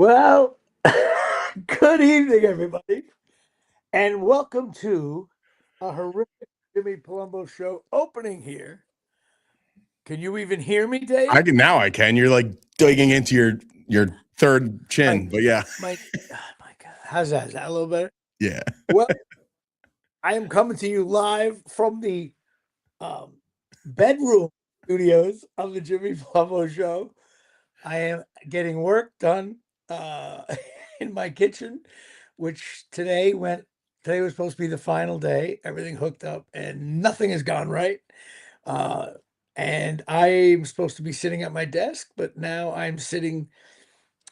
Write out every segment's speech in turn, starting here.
Well, good evening, everybody, and welcome to a horrific Jimmy Palumbo Show opening here. Can you even hear me, I Dave? can now. I can. You're like digging into your third My, chin, but yeah, my God, how's that? Is that a little better? yeah. Well, I am coming to you live from the um, bedroom studios of the Jimmy Palumbo Show. I am getting work done uh, in my kitchen, which today was supposed to be the final day. Everything hooked up and nothing has gone right. Uh, and I'm supposed to be sitting at my desk, but now I'm sitting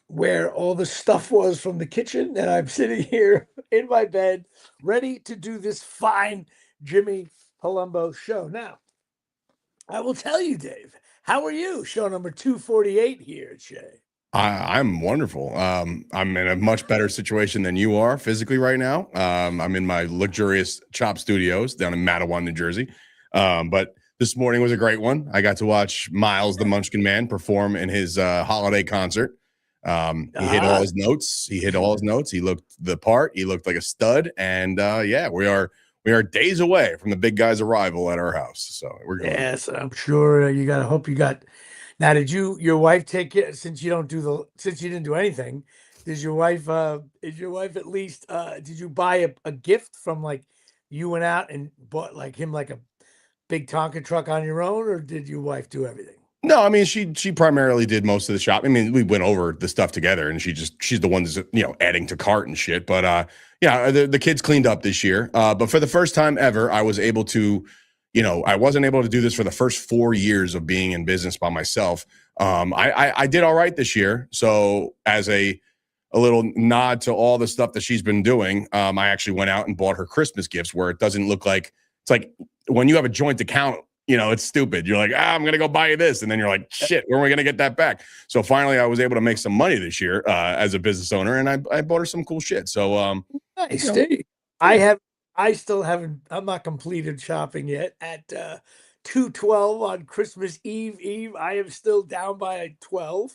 where all the stuff was from the kitchen, and I'm sitting here in my bed, ready to do this fine Jimmy Palumbo show. Now, I will tell you, Dave, how are you? Show number 248 here, Shay. I'm wonderful. I'm in a much better situation than you are physically right now. I'm in my luxurious Chop Studios down in Matawan, New Jersey. But this morning was a great one. I got to watch Miles the Munchkin Man perform in his holiday concert. He hit all Uh-huh. his notes. He hit all his notes. He looked the part. He looked like a stud. And yeah, we are days away from the big guy's arrival at our house. So we're going. Yes, I'm sure you got to hope you got. Now, did your wife take it since you don't do since you didn't do anything? Is your wife at least, did you buy a gift from like you went out and bought like him like a big Tonka truck on your own, or did your wife do everything? No, I mean she primarily did most of the shop. I mean, we went over the stuff together, and she's the one that's adding to cart and shit. But yeah, the kids cleaned up this year. But for the first time ever, I was able to, I wasn't able to do this for the first 4 years of being in business by myself. I did all right this year. So as a little nod to all the stuff that she's been doing, I actually went out and bought her Christmas gifts where it doesn't look like it's like when you have a joint account. It's stupid. You're like, I'm going to go buy you this. And then you're like, shit, where are we going to get that back? So finally, I was able to make some money this year as a business owner, and I bought her some cool shit. So, Nice, you know, Steve. I yeah. have. I still haven't. I'm not completed shopping yet. At 2:12 on Christmas Eve, I am still down by 12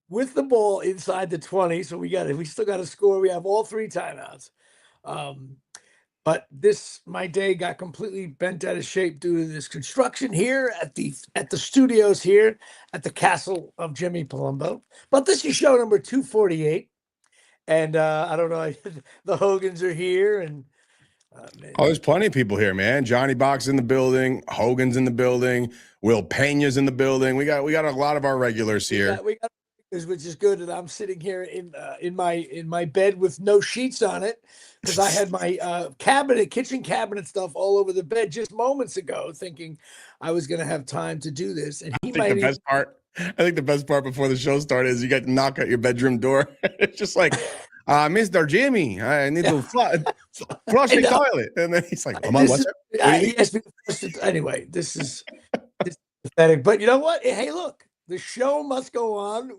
with the ball inside the 20. So we still got to score. We have all three timeouts. Um, But my day got completely bent out of shape due to this construction here at the studios here at the castle of Jimmy Palumbo. But this is show number 248. And I don't know, the Hogans are here and man, Oh, there's plenty of people here, man. Johnny Box in the building, Hogan's in the building, Will Pena's in the building. We got a lot of our regulars here. we got which is good. And I'm sitting here in my bed with no sheets on it because I had my kitchen cabinet stuff all over the bed just moments ago, thinking I was going to have time to do this. And I he think the might even best part, I think the best part before the show started is you got to knock at your bedroom door. It's just like, Mr. Jimmy, I need to flush I the know. toilet. And then he's like, come on, This what's is that? What do you he asked me the question. Anyway, this is pathetic. But you know what? Hey, look, the show must go on.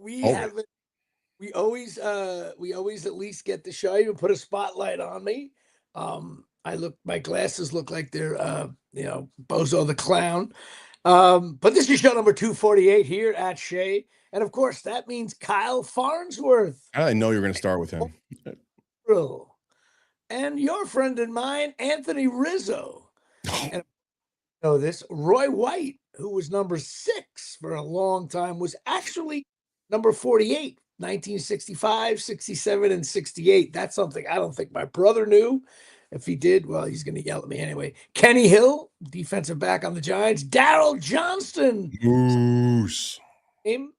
Always. We always at least get the show. I even put a spotlight on me. My glasses look like they're Bozo the Clown. But this is show number 248 here at Shea. And of course, that means Kyle Farnsworth. I didn't know you were going to start with him. And your friend and mine, Anthony Rizzo. And I know this, Roy White, who was number 6 for a long time, was actually number 48, 1965, 67, and 68. That's something I don't think my brother knew. If he did, well, he's going to yell at me anyway. Kenny Hill, defensive back on the Giants. Darrell Johnston, Moose. name.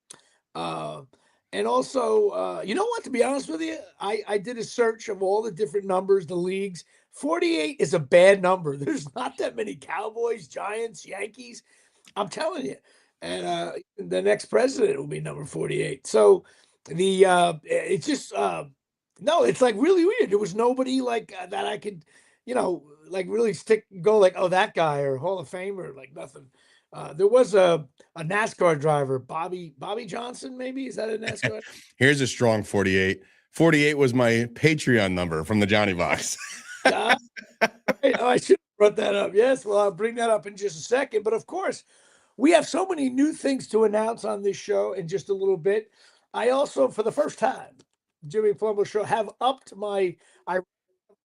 Uh, and also, you know what? To be honest with you, I did a search of all the different numbers, the leagues. 48 is a bad number. There's not that many Cowboys, Giants, Yankees. I'm telling you. And the next president will be number 48. So it's just no, it's like really weird. There was nobody like that I could, like really go like, oh, that guy or Hall of Famer, like nothing. There was a NASCAR driver, Bobby Johnson, maybe. Is that a NASCAR? Here's a strong 48. 48 was my Patreon number from the Johnny Box. Right. Oh, I should have brought that up. Yes, well, I'll bring that up in just a second. But of course, we have so many new things to announce on this show in just a little bit. I also, for the first time, Jimmy Palumbo Show, have upped my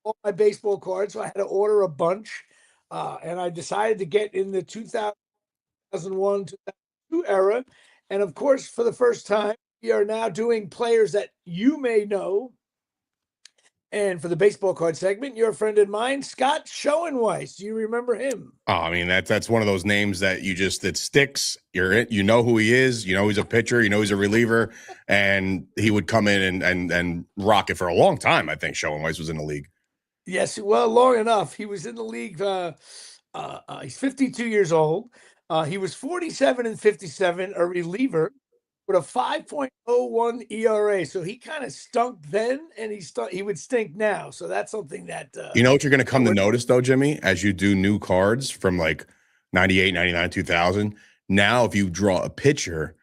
all my baseball cards. So I had to order a bunch, and I decided to get in the 2001, 2002 era. And of course, for the first time, we are now doing players that you may know. And for the baseball card segment, your friend and mine, Scott Schoenweiss. Do you remember him? Oh, I mean, that's one of those names that that sticks. You know who he is. You know he's a pitcher. You know he's a reliever, and he would come in and rock it for a long time. I think Schoenweiss was in the league. Yes, well, long enough. He was in the league. He's 52 years old. He was 47 and 57, a reliever with a 5.01 ERA. So he kind of stunk then, and he would stink now. So that's something that you know what you're going to come to notice, though, Jimmy, as you do new cards from like 98, 99, 2000. Now, if you draw a pitcher,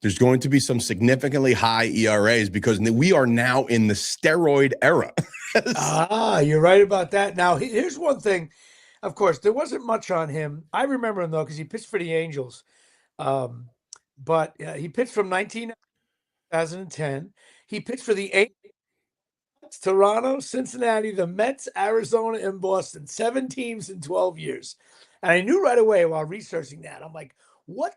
there's going to be some significantly high ERAs because we are now in the steroid era. You're right about that. Now, here's one thing. Of course, there wasn't much on him. I remember him, though, because he pitched for the Angels. But he pitched from 2010. He pitched for the Angels, Toronto, Cincinnati, the Mets, Arizona, and Boston. 7 teams in 12 years. And I knew right away while researching that, I'm like, why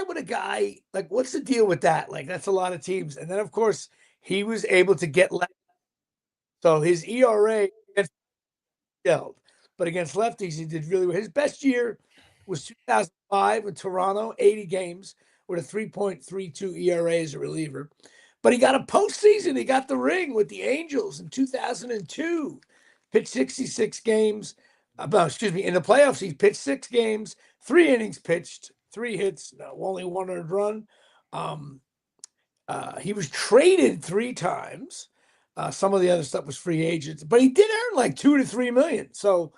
would a guy, like, what's the deal with that? Like, that's a lot of teams. And then, of course, he was able to get left. So his ERA against held, but against lefties, he did really well. His best year was 2005 in Toronto, 80 games with a 3.32 ERA as a reliever. But he got a postseason. He got the ring with the Angels in 2002. Pitched 66 games. In the playoffs, he pitched 6 games, 3 innings pitched, 3 hits, only 1 earned run. He was traded 3 times. Some of the other stuff was free agents, but he did earn like 2 to 3 million. So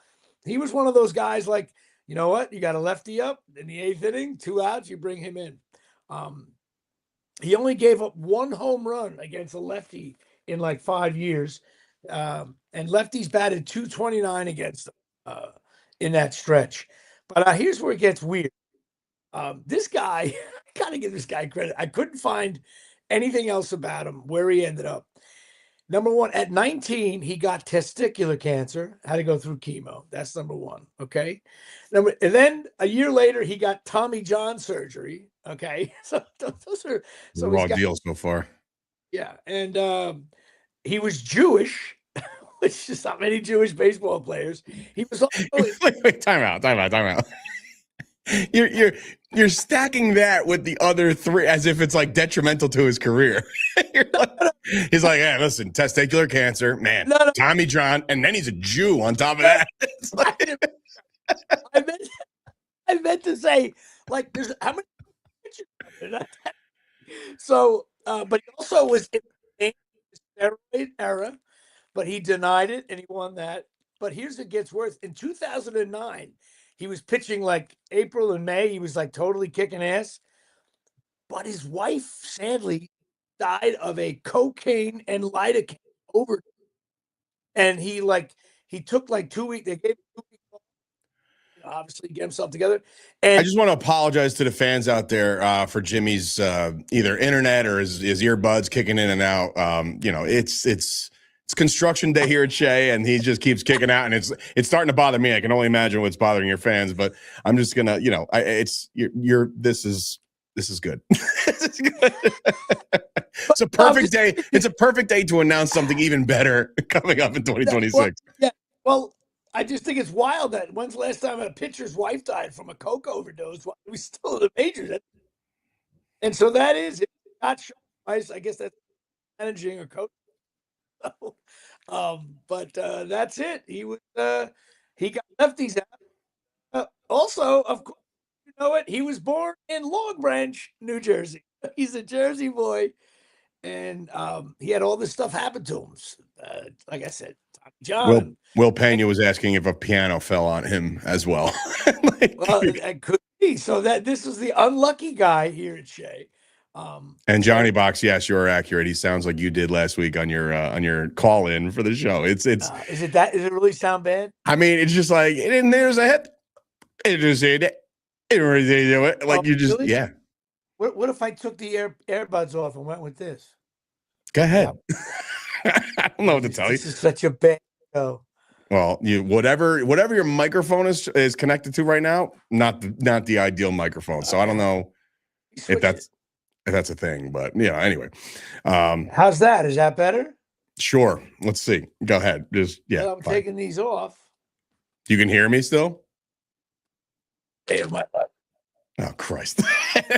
he was one of those guys like, you know what? You got a lefty up in the 8th inning, 2 outs, you bring him in. He only gave up 1 home run against a lefty in like 5 years. And lefties batted .229 against him in that stretch. But here's where it gets weird. This guy, I gotta give this guy credit. I couldn't find anything else about him where he ended up. Number one, at 19, he got testicular cancer, had to go through chemo. That's number one. Okay. And then a year later, he got Tommy John surgery. Okay. So those are raw deals so far. Yeah. And he was Jewish, which is not many Jewish baseball players. He was also wait, time out. You're stacking that with the other 3 as if it's like detrimental to his career. He's like, yeah, listen, testicular cancer, man, Tommy John, and then he's a Jew on top of that. I meant to say, like, there's how many? So, but he also was in the steroid era, but he denied it and he won that. But here's what gets worse. In 2009, he was pitching like April and May. He was like totally kicking ass. But his wife, sadly, died of a cocaine and lidocaine overdose. And he took like 2 weeks. They gave him 2 weeks off, obviously get himself together. And I just want to apologize to the fans out there for Jimmy's either internet or his earbuds kicking in and out. It's construction day here at Shea, and he just keeps kicking out, and it's starting to bother me. I can only imagine what's bothering your fans, but I'm just gonna, this is good. This is good. It's a perfect day. It's a perfect day to announce something even better coming up in 2026. Well, I just think it's wild that when's the last time a pitcher's wife died from a coke overdose while he was still in the majors? And so that is it. Not sure. I guess that's managing or coach. But that's it. He got lefties out. Also, of course, you know what? He was born in Long Branch, New Jersey. He's a Jersey boy, and he had all this stuff happen to him. Like I said, Tommy John. Will Pena was asking if a piano fell on him as well. Well, it could be. So this is the unlucky guy here at Shea. And Johnny Box, yes, you're accurate. He sounds like you did last week on your call in for the show. Is it really sound bad? I mean, it's just like, and there's a hit. It just like you just really? Yeah. What if I took the earbuds off and went with this? Go ahead. Yeah. I don't know what to tell you. This is such a bad show. Well, whatever your microphone is connected to right now, not the ideal microphone. So I don't know if that's a thing, but yeah. Anyway, how's that? Is that better? Sure. Let's see. Go ahead. Just Well, I'm taking these off. You can hear me still? My Oh Christ!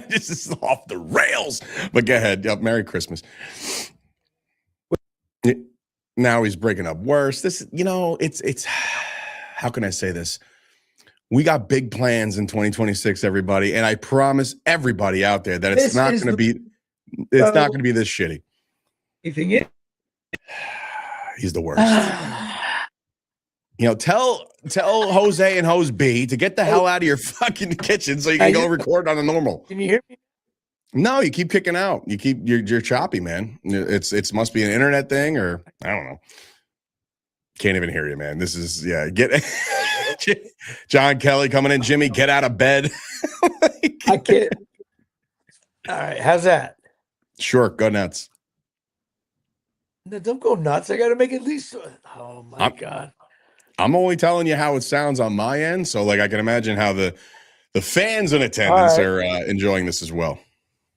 This is off the rails. But go ahead. Yep. Merry Christmas. Now he's breaking up worse. This, it's. How can I say this? We got big plans in 2026, everybody, and I promise everybody out there that it's not going to be. It's not going to be this shitty. You think it? He's the worst. Tell Jose and Hose B to get the hell out of your fucking kitchen so you can go record on the normal. Can you hear me? No, you keep kicking out. You're choppy, man. It's must be an internet thing, or I don't know. Can't even hear you, man. This is get John Kelly coming in. Jimmy, get out of bed. I can't. All right, how's that? Sure, go nuts. No, don't go nuts. I got to make at least. Oh my God. I'm only telling you how it sounds on my end, so I can imagine how the fans in attendance are enjoying this as well.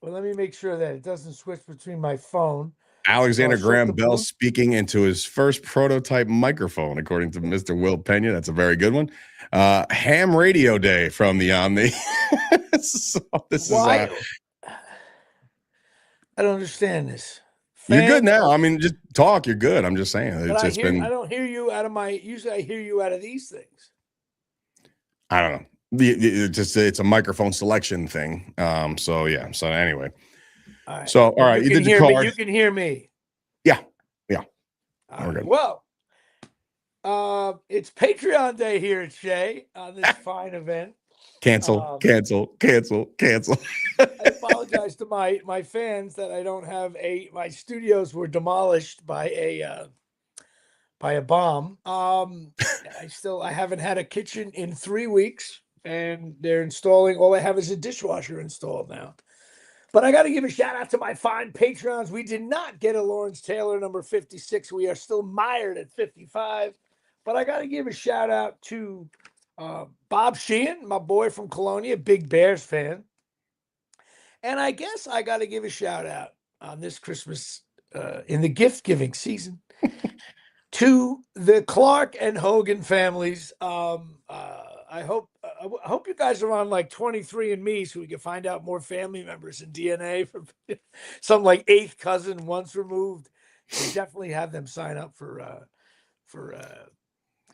Well, let me make sure that it doesn't switch between my phone. Alexander Graham Bell speaking into his first prototype microphone, according to Mr. Will Pena. That's a very good one. Ham Radio Day from the Omni. Why? I don't understand this. You're good now. I mean, just talk. You're good. I'm just saying. I don't hear you out of my. Usually, I hear you out of these things. I don't know. It's a microphone selection thing. So yeah. So anyway. All right. So all right. You did the card. You can hear me. Yeah. All right. Well, it's Patreon Day here at Shea on this fine event. Cancel. I apologize to my fans that I don't have my studios were demolished by a bomb. I haven't had a kitchen in 3 weeks, and they're installing. All I have is a dishwasher installed now. But I got to give a shout out to my fine Patreons. We did not get a Lawrence Taylor number 56. We are still mired at 55. But I got to give a shout out to Bob Sheehan, my boy from Colonia, big Bears fan. And I guess I got to give a shout out on this Christmas in the gift giving season to the Clark and Hogan families. I hope you guys are on 23andMe so we can find out more family members and DNA from some 8th cousin once removed. We definitely have them sign up for.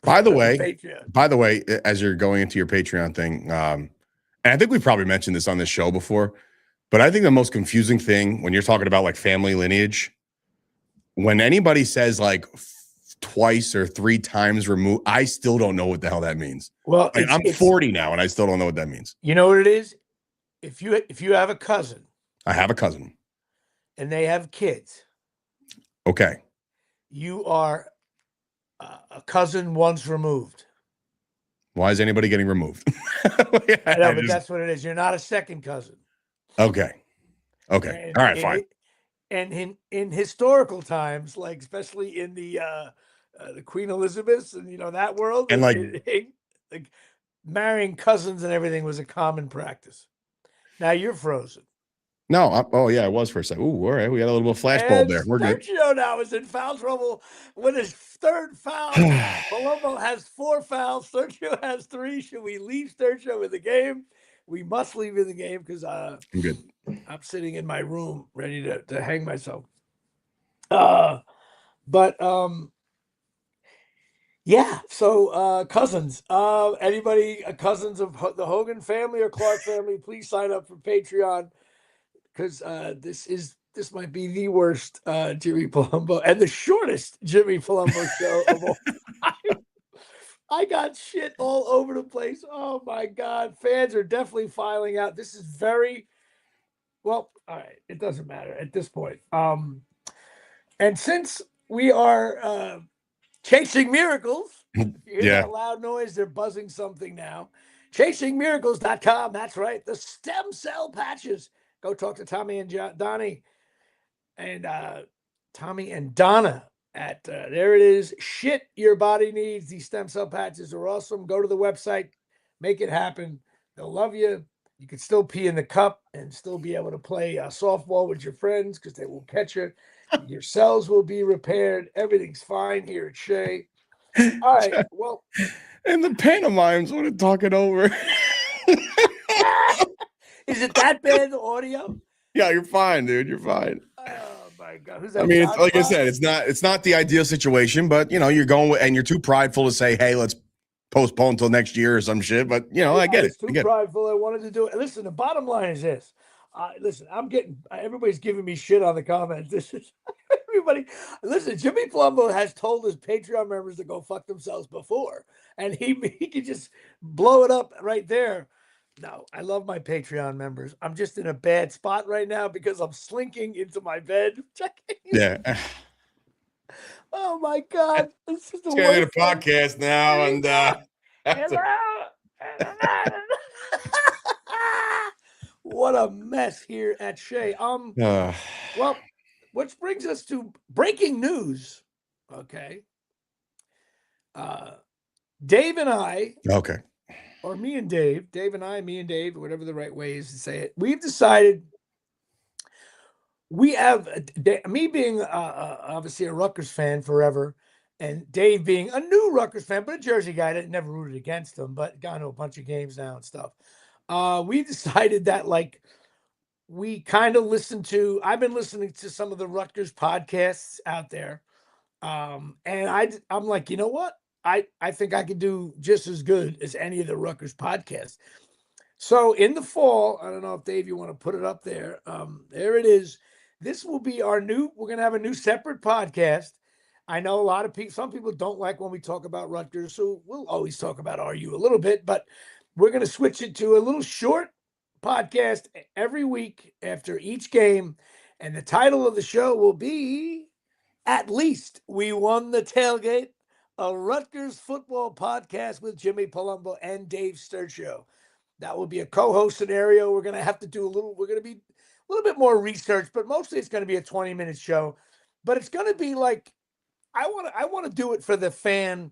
By the way, as you're going into your Patreon thing, and I think we've probably mentioned this on this show before, but I think the most confusing thing when you're talking about family lineage, when anybody says twice or 3 times removed, I still don't know what the hell that means. Well, I'm 40 now and I still don't know what that means. You know what it is? If you have a cousin. I have a cousin. And they have kids. Okay. You are a cousin once removed. Why is anybody getting removed? I know, but that's what it is. You're not a second cousin. Okay. All right, fine. And in historical times, especially in the Queen Elizabeth and that world, and marrying cousins and everything was a common practice. Now you're frozen. No, I was for a second. Ooh, all right, we got a little bit of flashbulb there. We're good. Sergio now is in foul trouble with his 3rd foul. Palumbo has 4 fouls. Sergio has 3. Should we leave Sergio in the game? We must leave in the game because I'm good. I'm sitting in my room ready to hang myself. Yeah. So cousins, anybody cousins of the Hogan family or Clark family, please sign up for Patreon because this might be the worst Jimmy Palumbo and the shortest Jimmy Palumbo show of all time. I got shit all over the place. Oh my God. Fans are definitely filing out. This is very well, all right. It doesn't matter at this point. And since we are chasing miracles, if you hear that loud noise, they're buzzing something now. ChasingMiracles.com. That's right. The stem cell patches. Go talk to Tommy and Donnie and Tommy and Donna at there it is. Shit your body needs. These stem cell patches are awesome. Go to the website, make it happen. They'll love you. You can still pee in the cup and still be able to play softball with your friends because they won't catch you. Your cells will be repaired. Everything's fine here at Shea. All right. Well, and the pantomimes want to talk it over. is it that bad, the audio? Yeah, you're fine, dude. You're fine. Oh my God. Who's that? I mean, it's, John like I Fox? said, it's not the ideal situation, but you're going with, and you're too prideful to say, hey, let's postpone until next year or some shit. But I get it. It's too prideful. I wanted to do it. Listen, the bottom line is this. Listen, I'm getting everybody's giving me shit on the comments. This is everybody. Listen, Jimmy Palumbo has told his Patreon members to go fuck themselves before, and he could just blow it up right there. No, I love my Patreon members. I'm just in a bad spot right now because I'm slinking into my bed. Yeah. Oh my God. This is the It's gonna worst be a podcast now, and what a mess here at Shea. Well, which brings us to breaking news. Okay. Dave and I, okay. or me and Dave, me and Dave, whatever the right way is to say it, we've decided we have me being obviously a Rutgers fan forever, and Dave being a new Rutgers fan, but a Jersey guy that never rooted against them, but gone to a bunch of games now and stuff. We decided that we kind of I've been listening to some of the Rutgers podcasts out there. And I'm like, you know what? I think I could do just as good as any of the Rutgers podcasts. So in the fall, I don't know if Dave, you want to put it up there. There it is. This will be we're going to have a new separate podcast. I know a lot of people, some people don't like when we talk about Rutgers, so we'll always talk about RU a little bit, but we're going to switch it to a little short podcast every week after each game. And the title of the show will be At Least We Won the Tailgate, a Rutgers football podcast with Jimmy Palumbo and Dave Sturcio. That will be a co-host scenario. We're going to have to do we're going to be a little bit more research, but mostly it's going to be a 20-minute show. But it's going to be like, I want to do it for the fan.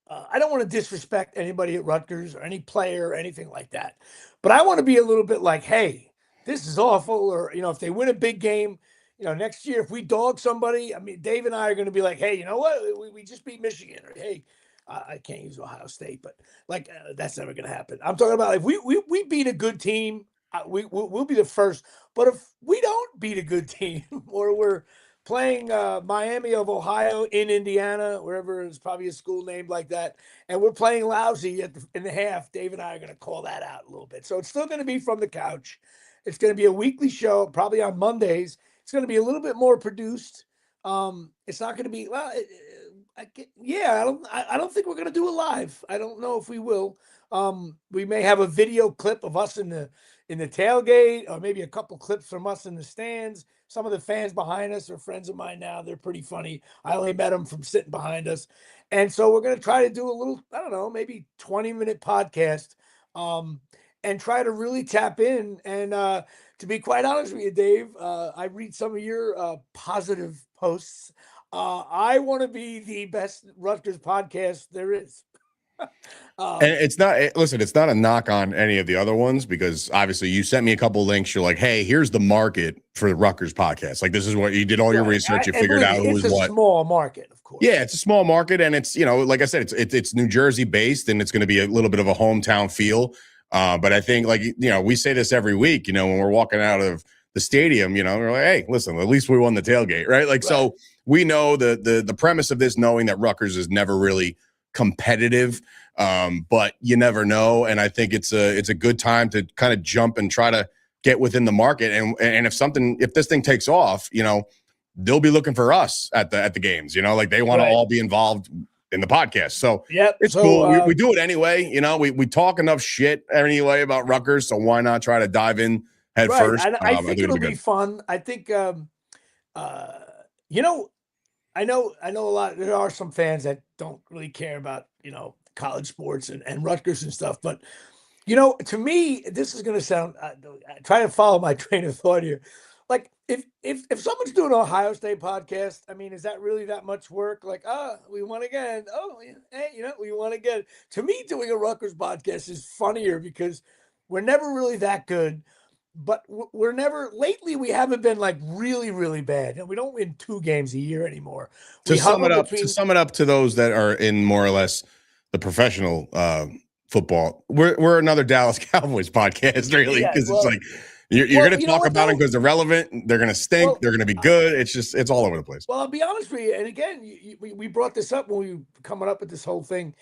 I don't want to disrespect anybody at Rutgers or any player or anything like that. But I want to be a little bit like, hey, this is awful. Or, if they win a big game, next year, if we dog somebody, I mean, Dave and I are going to be like, hey, you know what? We just beat Michigan. Or, hey, I can't use Ohio State, but that's never going to happen. I'm talking about if we beat a good team, we'll be the first. But if we don't beat a good team or we're playing Miami of Ohio in Indiana, wherever it's probably a school named like that, and we're playing lousy in the half, Dave and I are going to call that out a little bit. So it's still going to be from the couch. It's going to be a weekly show, probably on Mondays. It's going to be a little bit more produced. It's not going to be I don't think we're going to do it live. I don't know if we will. We may have a video clip of us in the tailgate, or maybe a couple clips from us in the stands. Some of the fans behind us are friends of mine now. They're pretty funny. I only met them from sitting behind us. And so we're going to try to do a little, I don't know, maybe 20-minute podcast, and try to really tap in. And to be quite honest with you, Dave, I read some of your positive posts. I want to be the best Rutgers podcast there is. And it's not, listen, it's not a knock on any of the other ones, because obviously you sent me a couple links. You're like, hey, here's the market for the Rutgers podcast. Like, this is what you did, all your research. You figured out who was what. It's a small market, of course. Yeah, it's a small market. And it's, like I said, it's New Jersey based, and it's going to be a little bit of a hometown feel. But I think, we say this every week, when we're walking out of the stadium, we're like, hey, listen, at least we won the tailgate, right? Right. So we know the premise of this, knowing that Rutgers is never really competitive, but you never know. And I think it's a good time to kind of jump and try to get within the market. And if this thing takes off, they'll be looking for us at the games, they want to all be involved in the podcast. So it's cool. We do it anyway. We talk enough shit anyway about Rutgers. So why not try to dive in head first? I think it'll be fun. I think, I know a lot. There are some fans that don't really care about, college sports and Rutgers and stuff, but To me, this is going to sound. Try to follow my train of thought here. Like, if someone's doing an Ohio State podcast, I mean, is that really that much work? Like, we won again. Oh, yeah, hey, we won again. To me, doing a Rutgers podcast is funnier because we're never really that good, but we're never. Lately, we haven't been like really, really bad, and we don't win 2 games a year anymore. To We sum hover it up, between. to those that are in more or less the professional football, we're another Dallas Cowboys podcast, really, Yeah, because it's well, like you're going to you know talk what about them though? because they're relevant. They're going to stink. Well, They're going to be good. It's all over the place. Well, I'll be honest with you. And again, we brought this up when we were coming up with this whole thing.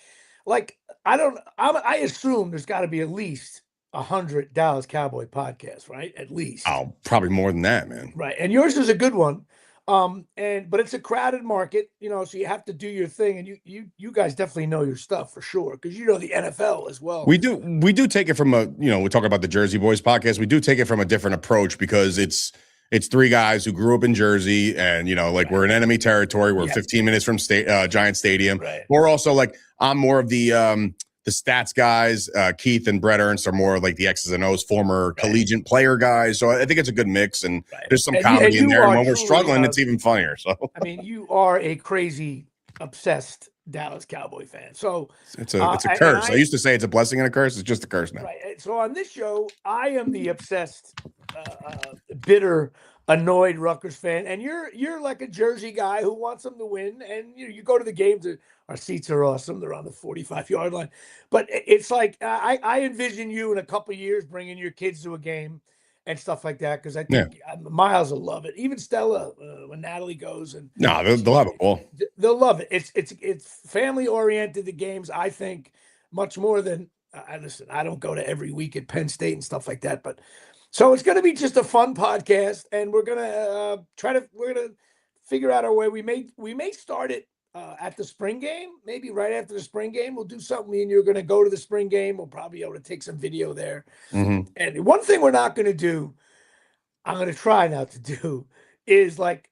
Like, I assume there's got to be at least 100 Dallas Cowboy podcasts, right? At least. Oh, probably more than that, man. Right. And yours is a good one. But it's a crowded market, so you have to do your thing. And you guys definitely know your stuff for sure, because you know the NFL as well. We do take it from we talk about the Jersey Boys podcast. We do take it from a different approach because it's 3 guys who grew up in Jersey, and like we're in enemy territory. We're 15 minutes from Giant Stadium. Right. We're also like, I'm more of the stats guys. Keith and Brett Ernst are more like the X's and O's, former collegiate player guys. So I think it's a good mix, and there's some comedy in there. And when we're struggling, it's even funnier. So I mean, you are a crazy, obsessed Dallas Cowboy fan. So it's a curse. I used to say it's a blessing and a curse. It's just a curse now. Right. So on this show, I am the obsessed, bitter, annoyed Rutgers fan, and you're like a Jersey guy who wants them to win. And you go to the games. Our seats are awesome. They're on the 45-yard line. But it's like I envision you in a couple of years bringing your kids to a game and stuff like that, because I think Miles will love it. Even Stella, when Natalie goes, and they'll have a ball. They'll love it. It's family oriented. The games, I think, much more than listen. I don't go to every week at Penn State and stuff like that, but so it's going to be just a fun podcast, and we're gonna figure out our way. We may start it at the spring game, maybe right after the spring game. We'll do something. Me and you're going to go to the spring game. We'll probably be able to take some video there. Mm-hmm. And one thing we're not going to do, I'm going to try not to do, is like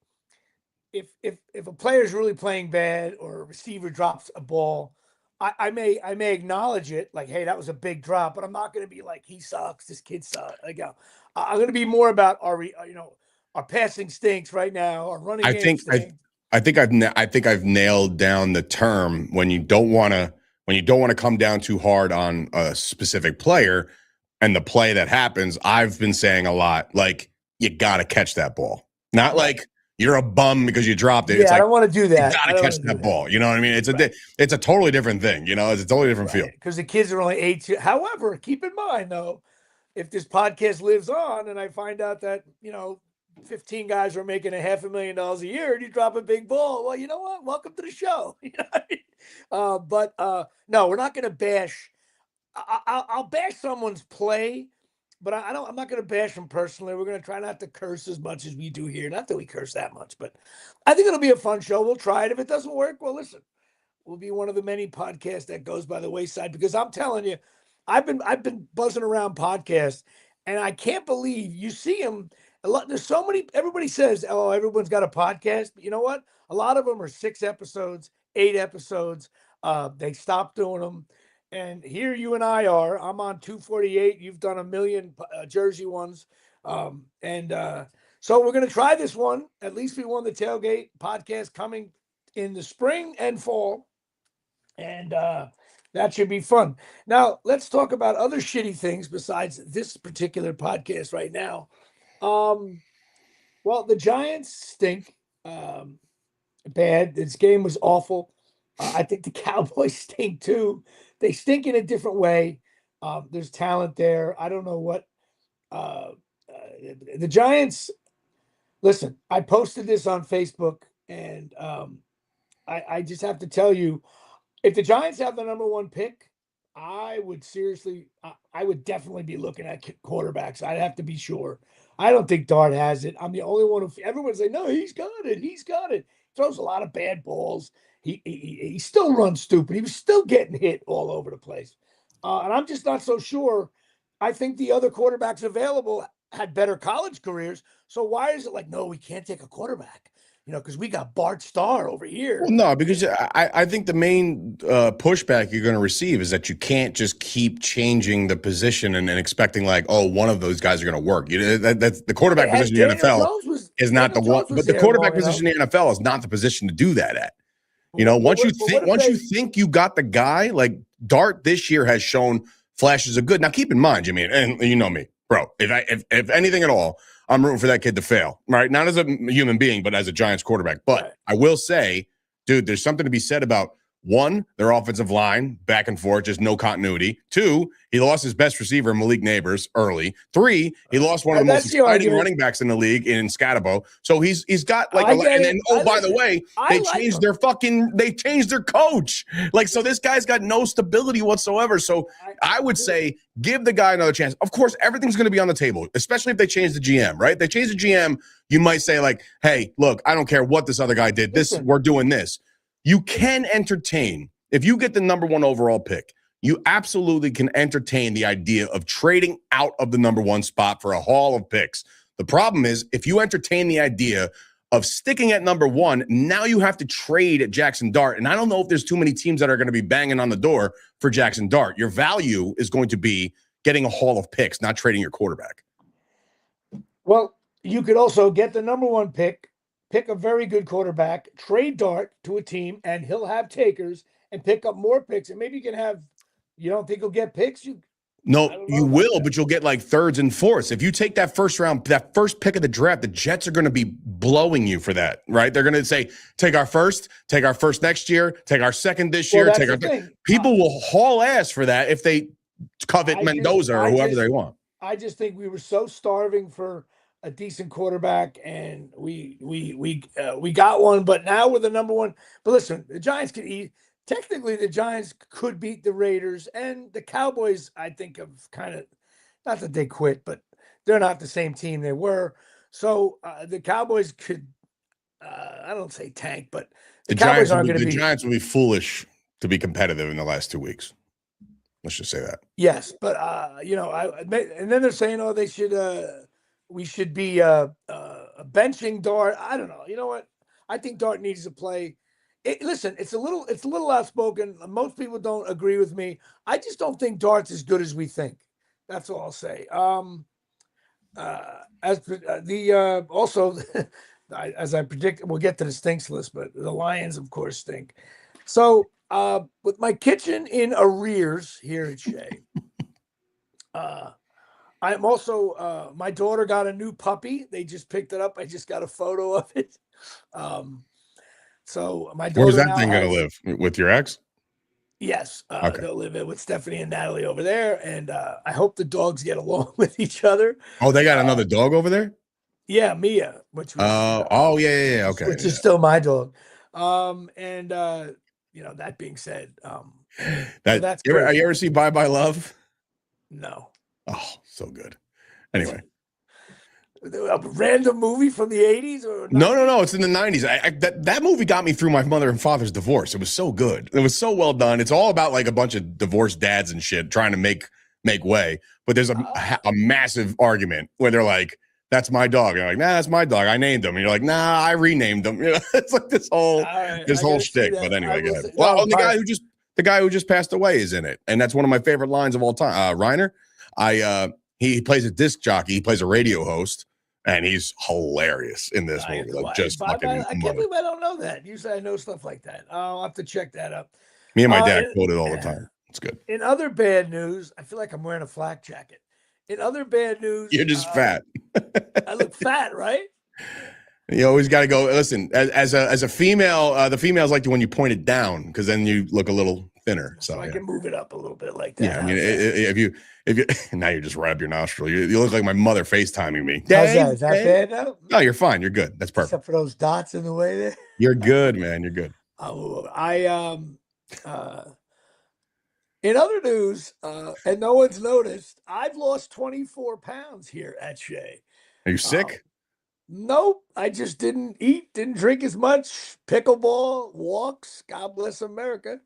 if a player's really playing bad or a receiver drops a ball, I may acknowledge it, like, hey, that was a big drop, but I'm not going to be like, he sucks, this kid sucks. Like, I'm going to be more about our passing stinks right now, our running game stinks. I think I've nailed down the term when you don't want to come down too hard on a specific player and the play that happens. I've been saying a lot, like, you got to catch that ball, not like you're a bum because you dropped it. Yeah, it's like, I don't want to do that. You got to catch that ball. You know what I mean? It's a totally different thing. It's a totally different feel. Because the kids are only 8. However, keep in mind though, if this podcast lives on and I find out that 15 guys are making $500,000 a year and you drop a big ball, well, you know what? Welcome to the show. But no, we're not going to bash. I'll bash someone's play, but I'm not going to bash them personally. We're going to try not to curse as much as we do here. Not that we curse that much, but I think it'll be a fun show. We'll try it. If it doesn't work, well, listen, we'll be one of the many podcasts that goes by the wayside, because I'm telling you, I've been buzzing around podcasts, and I can't believe you see them. There's so many. Everybody says, "Oh, everyone's got a podcast," but you know what? A lot of them are 6 episodes, 8 episodes. They stopped doing them. And here you and I are. I'm on 248. You've done a million Jersey ones. So we're going to try this one. At least we won the tailgate podcast coming in the spring and fall. And that should be fun. Now, let's talk about other shitty things besides this particular podcast right now. Well, the Giants stink bad. This game was awful. I think the Cowboys stink too. They stink in a different way. There's talent there. I don't know what the Giants. Listen, I posted this on Facebook, and I just have to tell you, if the Giants have the number 1 pick, I would definitely be looking at quarterbacks. I'd have to be sure. I don't think Dart has it. I'm the only one who everyone's like, no, he's got it. He's got it. Throws a lot of bad balls. He still runs stupid. He was still getting hit all over the place. And I'm just not so sure. I think the other quarterbacks available had better college careers. So why is it like, no, we can't take a quarterback? because we got Bart Starr over here. Well, no, because I think the main pushback you're going to receive is that you can't just keep changing the position and expecting like, oh, one of those guys are going to work. That's the quarterback position in the NFL is not the one, but the quarterback position in the NFL is not the position to do that at. Once you think you got the guy, like Dart this year has shown flashes of good. Now, keep in mind, Jimmy, and you know me, bro. If anything at all, I'm rooting for that kid to fail, right? Not as a human being, but as a Giants quarterback. But right. I will say, dude, there's something to be said about, one, their offensive line, back and forth, just no continuity. Two, he lost his best receiver, Malik Neighbors, early. Three, he lost one of the most exciting running backs in the league in Scatabo. So he's got like and then by the way, they changed their coach. Like, so this guy's got no stability whatsoever. So I would say give the guy another chance. Of course, everything's going to be on the table, especially if they change the GM, right? They change the GM, you might say like, hey, look, I don't care what this other guy did. We're doing this. You can entertain, if you get the number 1 overall pick, you absolutely can entertain the idea of trading out of the number 1 spot for a haul of picks. The problem is, if you entertain the idea of sticking at number 1, now you have to trade at Jackson Dart. And I don't know if there's too many teams that are going to be banging on the door for Jackson Dart. Your value is going to be getting a haul of picks, not trading your quarterback. Well, you could also get the number 1 pick a very good quarterback, trade Dart to a team, and he'll have takers and pick up more picks. And maybe you can have, you don't think he'll get picks? No, you will, but you'll get like thirds and fourths. If you take that first pick of the draft, the Jets are going to be blowing you for that, right? They're going to say, take our first next year, take our second this year. People will haul ass for that if they covet Mendoza or whoever they want. I just think we were so starving for a decent quarterback, and we got one, but now we're the number 1. But listen, the Giants can eat. Technically, the Giants could beat the Raiders, and the Cowboys, I think, have kind of, not that they quit, but they're not the same team they were. So the Cowboys could, I don't say tank, but the Cowboys aren't going to be. The Giants will be foolish to be competitive in the last 2 weeks. Let's just say that. Yes, but and then they're saying, oh, they should. We should be benching Dart. I don't know. You know what? I think Dart needs to play. Listen, it's a little outspoken. Most people don't agree with me. I just don't think Dart's as good as we think. That's all I'll say. Also, as I predict, we'll get to the stinks list, but the Lions, of course, stink. So with my kitchen in arrears here at Shea, I'm also, my daughter got a new puppy. They just picked it up. I just got a photo of it. So my daughter. Where's that thing going to live? With your ex? Yes. Okay. They'll live with Stephanie and Natalie over there. And I hope the dogs get along with each other. Oh, they got another dog over there? Yeah, Mia. Which was, yeah. Okay. Which is still my dog. That being said, that's you ever see Bye Bye Love? No. Oh, so good. Anyway. A random movie from the 80s? Or no, it's in the 90s. That movie got me through my mother and father's divorce. It was so good. It was so well done. It's all about like a bunch of divorced dads and shit trying to make way. But there's a massive argument where they're like, that's my dog. And you're like, nah, that's my dog. I named him. And you're like, nah, I renamed him. It's like this whole shtick. But anyway, go ahead. Well, the guy who just passed away is in it. And that's one of my favorite lines of all time. Reiner, he plays a disc jockey. He plays a radio host. And he's hilarious in this movie. Like just fucking. I can't believe I don't know that. Usually I know stuff like that. I'll have to check that up. Me and my dad quote it all the time. It's good. In other bad news, I feel like I'm wearing a flak jacket. In other bad news, you're just fat. I look fat, right? You always got to go. Listen, as a female, the females like you when you point it down because then you look a little thinner. So I can move it up a little bit like that. Yeah, I mean, if you now you just right up your nostril. You look like my mother FaceTiming me. How's that? Is that bad now? No, you're fine. You're good. That's perfect. Except for those dots in the way there. You're good, man. You're good. In other news, and no one's noticed, I've lost 24 pounds here at Shea. Are you sick? Nope. I just didn't eat, didn't drink as much. Pickleball, walks. God bless America.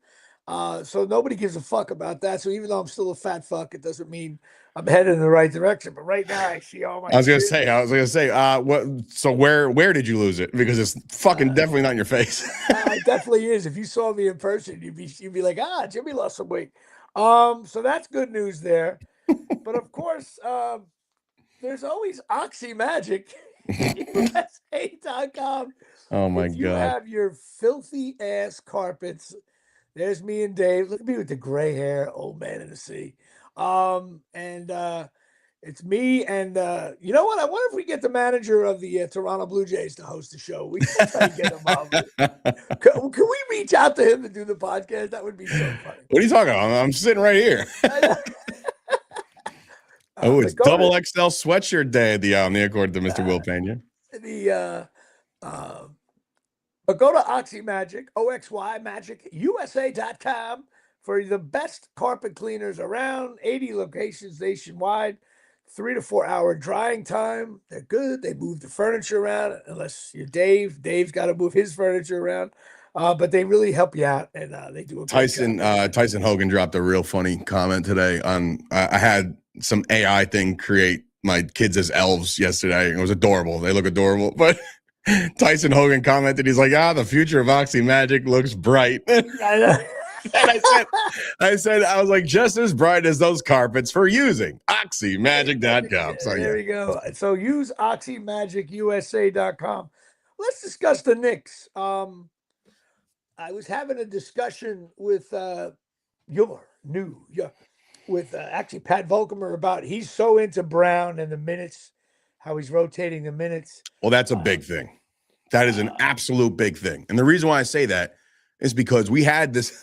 So nobody gives a fuck about that. So even though I'm still a fat fuck, it doesn't mean I'm headed in the right direction. But right now, I see all my. I was gonna say, what? So where did you lose it? Because it's fucking definitely not in your face. It definitely is. If you saw me in person, you'd be like, Jimmy lost some weight. So that's good news there. But of course, there's always Oxy Magic, USA.com. Oh my If you god. have your filthy ass carpets, there's me and Dave. Look at me with the gray hair, old man in the sea. And it's me and you know what? I wonder if we get the manager of the Toronto Blue Jays to host the show. We should try to get him on. Can we reach out to him to do the podcast? That would be so funny. What are you talking about? I'm sitting right here. Oh, it's double XL sweatshirt day at the according to Mr. Will Pena. But go to Oxy Magic, OXY Magic, USA.com for the best carpet cleaners around, 80 locations nationwide, 3 to 4 hour drying time. They're good. They move the furniture around, unless you're Dave. Dave's got to move his furniture around. But they really help you out, and they do a great job. Tyson Hogan dropped a real funny comment today on. I had some AI thing create my kids as elves yesterday. It was adorable. They look adorable, but Tyson Hogan commented, he's like, the future of Oxy Magic looks bright. And I was like, just as bright as those carpets for using oxymagic.com. So there we go. So use oxymagicUSA.com. Let's discuss the Knicks. I was having a discussion with actually Pat Volkamer about he's so into Brown and the minutes, how he's rotating the minutes. Well, that's a big thing. That is an absolute big thing. And the reason why I say that is because we had this,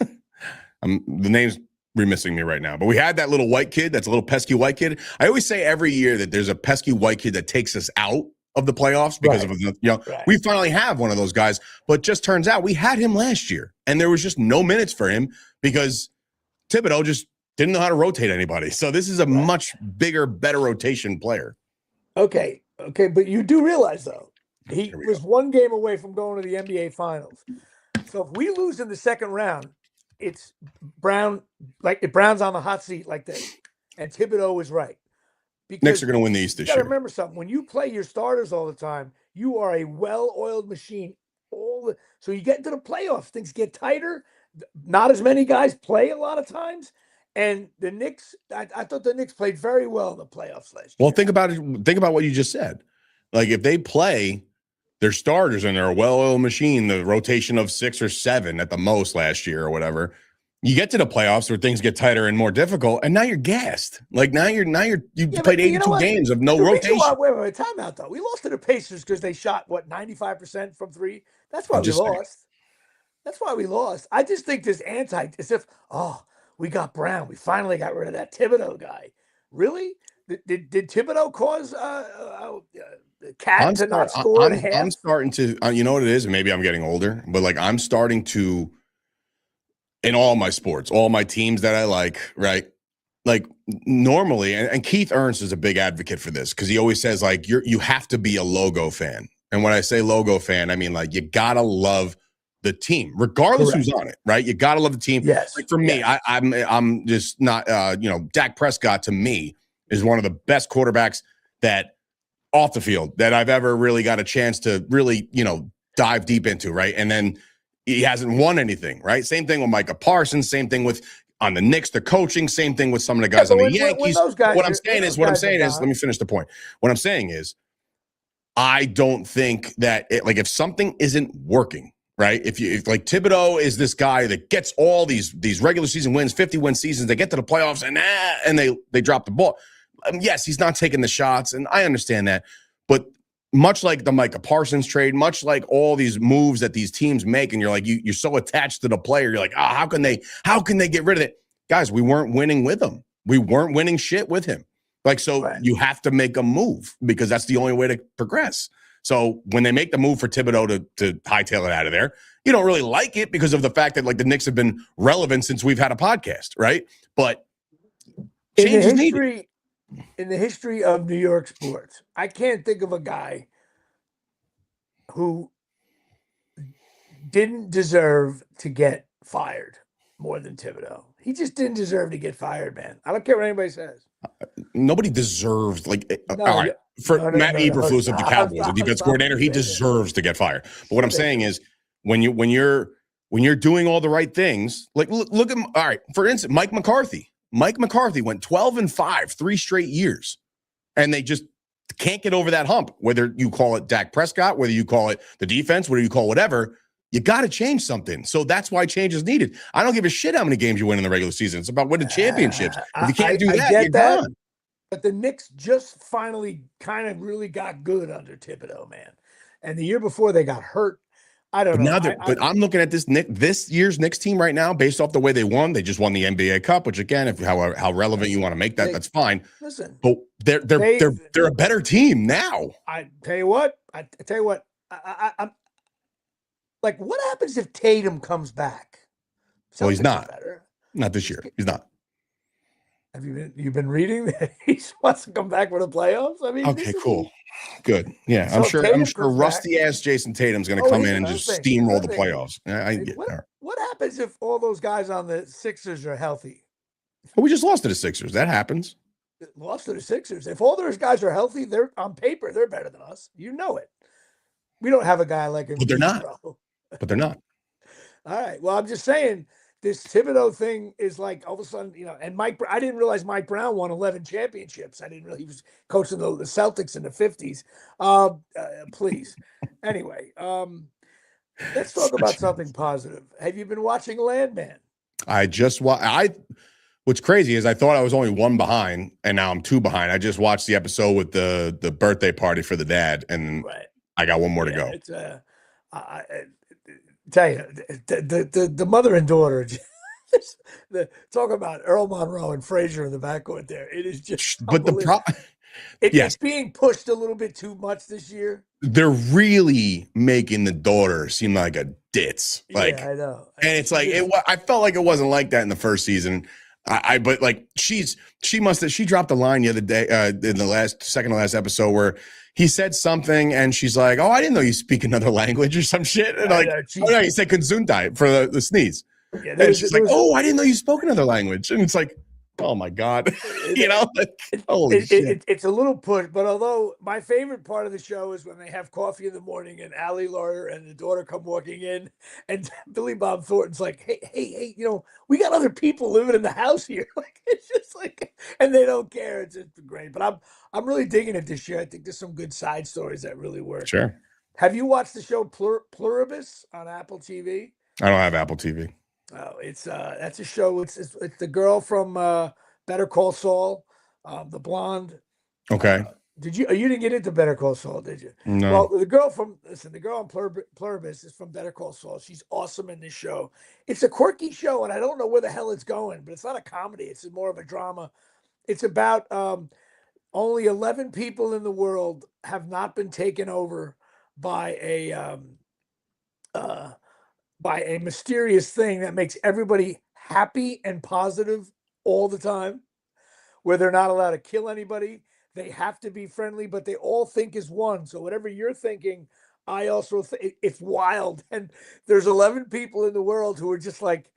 the name's remissing me right now, but we had that little white kid, that's a little pesky white kid. I always say every year that there's a pesky white kid that takes us out of the playoffs because we finally have one of those guys, but just turns out we had him last year and there was just no minutes for him because Thibodeau just didn't know how to rotate anybody. So this is a much bigger, better rotation player. Okay. But you do realize though, he was one game away from going to the NBA Finals. So if we lose in the second round, it's Brown, Brown's on the hot seat like this. And Thibodeau was right. Because Knicks are going to win the East this year. Remember something. When you play your starters all the time, you are a well-oiled machine. So you get into the playoffs, things get tighter. Not as many guys play a lot of times. And the Knicks, I thought the Knicks played very well in the playoffs last year. Well, think about it. Think about what you just said. Like if they play their starters and they're a well-oiled machine, the rotation of 6 or 7 at the most last year or whatever, you get to the playoffs where things get tighter and more difficult, and now you're gassed. Like now you played 82 games of no rotation. Wait, timeout though. We lost to the Pacers because they shot 95% from 3. That's why we lost. That's why we lost. I just think this as if we got Brown. We finally got rid of that Thibodeau guy. Really? Did Thibodeau cause Cat to not score in half? I'm starting to, you know what it is? And maybe I'm getting older, but like I'm starting to, in all my sports, all my teams that I like, right? Like normally, and Keith Ernst is a big advocate for this because he always says like you have to be a logo fan. And when I say logo fan, I mean like you gotta love the team, regardless who's on it, right? You gotta love the team. Yes. Like for me, I'm just not Dak Prescott to me is one of the best quarterbacks that off the field that I've ever really got a chance to really, dive deep into, right? And then he hasn't won anything, right? Same thing with Micah Parsons, same thing with on the Knicks, the coaching, same thing with some of the guys on the Yankees. What I'm saying is, let me finish the point. What I'm saying is, I don't think that if something isn't working, right? If like Thibodeau is this guy that gets all these regular season wins, 50-win seasons, they get to the playoffs and they drop the ball. Yes, he's not taking the shots, and I understand that. But much like the Micah Parsons trade, much like all these moves that these teams make, and you're like, you're so attached to the player, you're like, how can they get rid of it? Guys, we weren't winning with him. We weren't winning shit with him. You have to make a move because that's the only way to progress. So when they make the move for Thibodeau to hightail it out of there, you don't really like it because of the fact that like the Knicks have been relevant since we've had a podcast, right? But change is needed. In the history of New York sports, I can't think of a guy who didn't deserve to get fired more than Thibodeau. He just didn't deserve to get fired, man. I don't care what anybody says. Nobody deserves No, all right. For Matt no. Eberflus of the Stop, Cowboys, the stop, defense stop coordinator, he saying that. deserves to get fired. But what I'm saying Ridiculous. is when you're doing all the right things, like look at all right, for instance, Mike McCarthy. Mike McCarthy went 12-5, 3 straight years, and they just can't get over that hump. Whether you call it Dak Prescott, whether you call it the defense, whether you call it whatever, you got to change something. So that's why change is needed. I don't give a shit how many games you win in the regular season. It's about winning championships. If you can't do I that, get you're that. done. But the Knicks just finally kind of really got good under Thibodeau, man. And the year before they got hurt. I don't But know. now, but I'm looking at this year's Knicks team right now, based off the way they won. They just won the NBA Cup, which again, if how relevant you want to make that, that's fine. Listen, but they're a better team now. I tell you what. I'm like, what happens if Tatum comes back? Well, he's Celtics not. Better. Not this year. He's not. Have you've been reading that he wants to come back for the playoffs? I mean, okay, cool. Good. Yeah, So I'm sure rusty ass Jason Tatum's going to come in and just steamroll the playoffs. What happens if all those guys on the Sixers are healthy? Well, we just lost to the Sixers. That happens. Lost to the Sixers. If all those guys are healthy, they're on paper, they're better than us. You know it. We don't have a guy like him. But they're not. But they're not. All right. Well, I'm just saying this Thibodeau thing is like all of a sudden, and I didn't realize Mike Brown won 11 championships. I didn't really, he was coaching the Celtics in the 50s. Please. Anyway, let's talk about something positive. Have you been watching Landman? I just what's crazy is I thought I was only 1 behind, and now I'm 2 behind. I just watched the episode with the birthday party for the dad, and I got 1 more to go. It's I tell you, the mother and daughter. Talk about Earl Monroe and Frazier in the backcourt there. It is just, but the problem, it's being pushed a little bit too much this year. They're really making the daughter seem like a ditz. Like, I know, and it's like I felt like it wasn't like that in the first season. But like she dropped a line the other day in the second to last episode where he said something and she's like, "Oh, I didn't know you speak another language or some shit." And oh no, he said "Gesundheit" for the sneeze. Yeah, and she's like, "Oh, I didn't know you spoke another language." And it's like, oh my God, holy shit. It's a little push, but although my favorite part of the show is when they have coffee in the morning and Allie Lawyer and the daughter come walking in, and Billy Bob Thornton's like, hey, we got other people living in the house here. Like, it's just like, and they don't care. It's just great. But I'm really digging it this year. I think there's some good side stories that really work. Sure. Have you watched the show Pluribus on Apple TV? I don't have Apple TV. Oh, that's a show. It's the girl from Better Call Saul, the blonde. Okay. You didn't get into Better Call Saul, did you? No. Well, the girl on Pluribus is from Better Call Saul. She's awesome in this show. It's a quirky show, and I don't know where the hell it's going, but it's not a comedy. It's more of a drama. It's about only 11 people in the world have not been taken over by a mysterious thing that makes everybody happy and positive all the time, where they're not allowed to kill anybody. They have to be friendly, but they all think as one. So whatever you're thinking, I also think it's wild. And there's 11 people in the world who are just like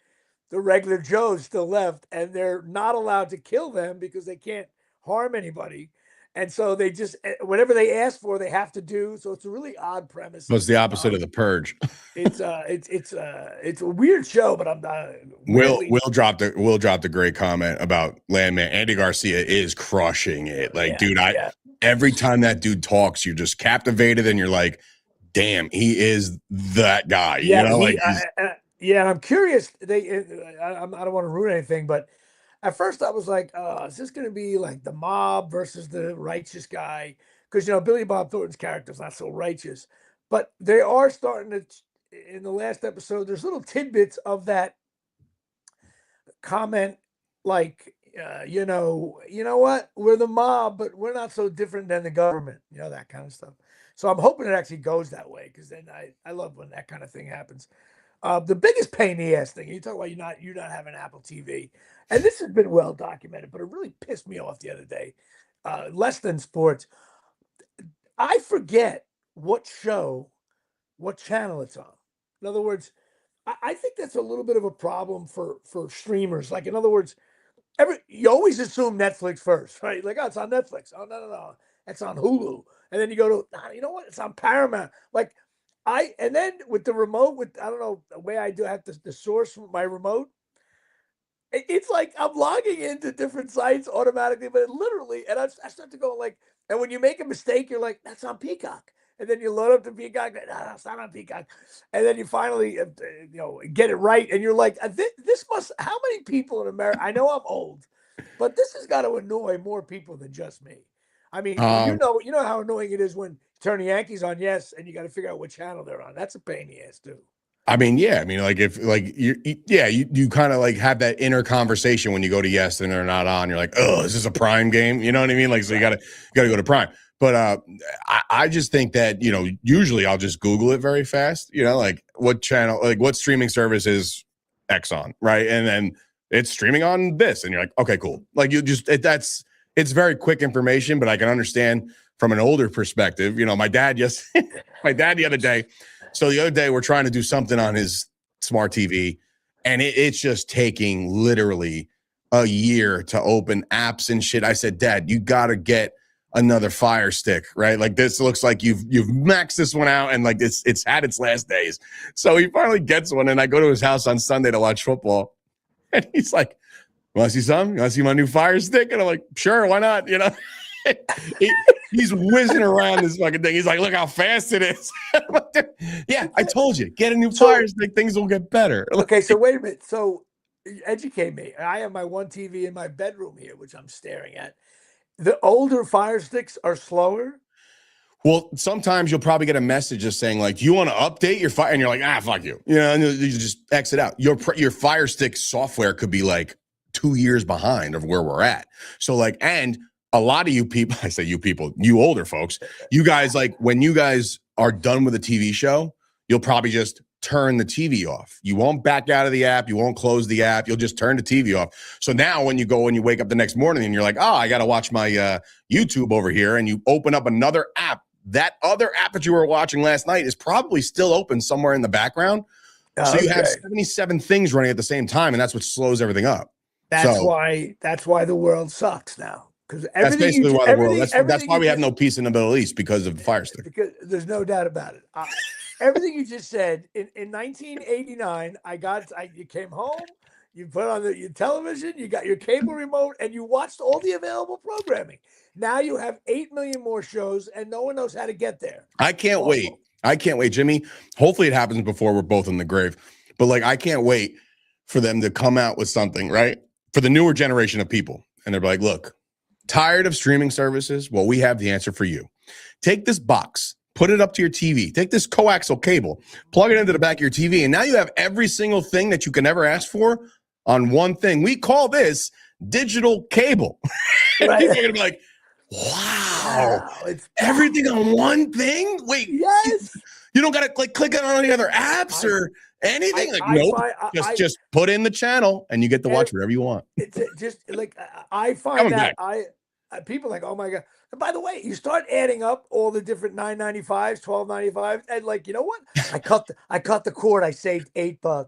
the regular Joes still left, and they're not allowed to kill them because they can't harm anybody. And so they just, whatever they ask for, they have to do. So it's a really odd premise. It's the opposite of The Purge. It's a weird show, but I'm not. Will dropped a great comment about Landman. Andy Garcia is crushing it. Like, dude, every time that dude talks, you're just captivated, and you're like, damn, he is that guy. Yeah, you know, and I'm curious. I don't want to ruin anything, but at first I was like, is this going to be like the mob versus the righteous guy? Because, Billy Bob Thornton's character is not so righteous. But they are starting to, in the last episode, there's little tidbits of that comment like, you know what? We're the mob, but we're not so different than the government. That kind of stuff. So I'm hoping it actually goes that way, because then I love when that kind of thing happens. The biggest pain in the ass thing, you talk about you're not having Apple TV. And this has been well documented, but it really pissed me off the other day. Less than sports. I forget what channel it's on. In other words, I think that's a little bit of a problem for streamers. Like, in other words, you always assume Netflix first, right? Like, oh, it's on Netflix. Oh, no, it's on Hulu. And then you go to, you know what? It's on Paramount. Like, and then with the remote, with I don't know the way I do have to source my remote. It's like I'm logging into different sites automatically, but literally, and I start to go like, and when you make a mistake, you're like, that's on Peacock. And then you load up the Peacock, no, it's not on Peacock. And then you finally, get it right. And you're like, this must, how many people in America, I know I'm old, but this has got to annoy more people than just me. I mean, you know how annoying it is when you turn the Yankees on, yes, and you got to figure out what channel they're on. That's a pain in the ass, too. I mean, yeah. I mean, like if like you kind of like have that inner conversation when you go to yes and they're not on. You're like, oh, is this a Prime game? You know what I mean? Like, so you gotta go to Prime. But I just think that usually I'll just Google it very fast. Like what channel, like what streaming service is X on, right? And then it's streaming on this, and you're like, okay, cool. Like it's very quick information, but I can understand from an older perspective. My dad my dad the other day. So the other day we're trying to do something on his smart TV, and it's just taking literally a year to open apps and shit. I said, Dad, you got to get another Fire Stick, right? Like this looks like you've maxed this one out, and like it's had its last days. So he finally gets one, and I go to his house on Sunday to watch football, and he's like, "You want to see something? You want to see my new Fire Stick?" And I'm like, "Sure, why not?" He's whizzing around this fucking thing. He's like, look how fast it is. Yeah, I told you, get a new Fire Stick. Things will get better. Okay, so wait a minute. So educate me. I have my one TV in my bedroom here, which I'm staring at. The older Fire Sticks are slower. Well, sometimes you'll probably get a message just saying like, "Do you want to update your Fire?" And you're like, fuck you. And you just exit out. Your Fire Stick software could be like 2 years behind of where we're at. So like, and a lot of you people, I say you people, you older folks, you guys, like when you guys are done with a TV show, you'll probably just turn the TV off. You won't back out of the app. You won't close the app. You'll just turn the TV off. So now when you go and you wake up the next morning and you're like, oh, I got to watch my YouTube over here, and you open up another app, that other app that you were watching last night is probably still open somewhere in the background. So you have 77 things running at the same time, and that's what slows everything up. That's why the world sucks now. Because that's basically why the world. That's why we have no peace in the Middle East, because of the Fire Stick. Because there's no doubt about it. Everything you just said in 1989, you came home, you put on your television, you got your cable remote, and you watched all the available programming. Now you have 8 million more shows, and no one knows how to get there. I can't wait. I can't wait, Jimmy. Hopefully, it happens before we're both in the grave. But like, I can't wait for them to come out with something, right, for the newer generation of people, and they're like, look. Tired of streaming services? Well, we have the answer for you. Take this box, put it up to your TV, take this coaxial cable, plug it into the back of your TV, and now you have every single thing that you can ever ask for on one thing. We call this digital cable. Right. People are going to be like, wow, it's everything on one thing? Wait, yes. You don't got to click on any other apps or anything? Just put in the channel and you get to watch whatever you want. It's just like, I find that people are like, oh my God. And by the way, you start adding up all the different $9.95s, $12.95, and like, you know what? I cut the cord. I saved $8.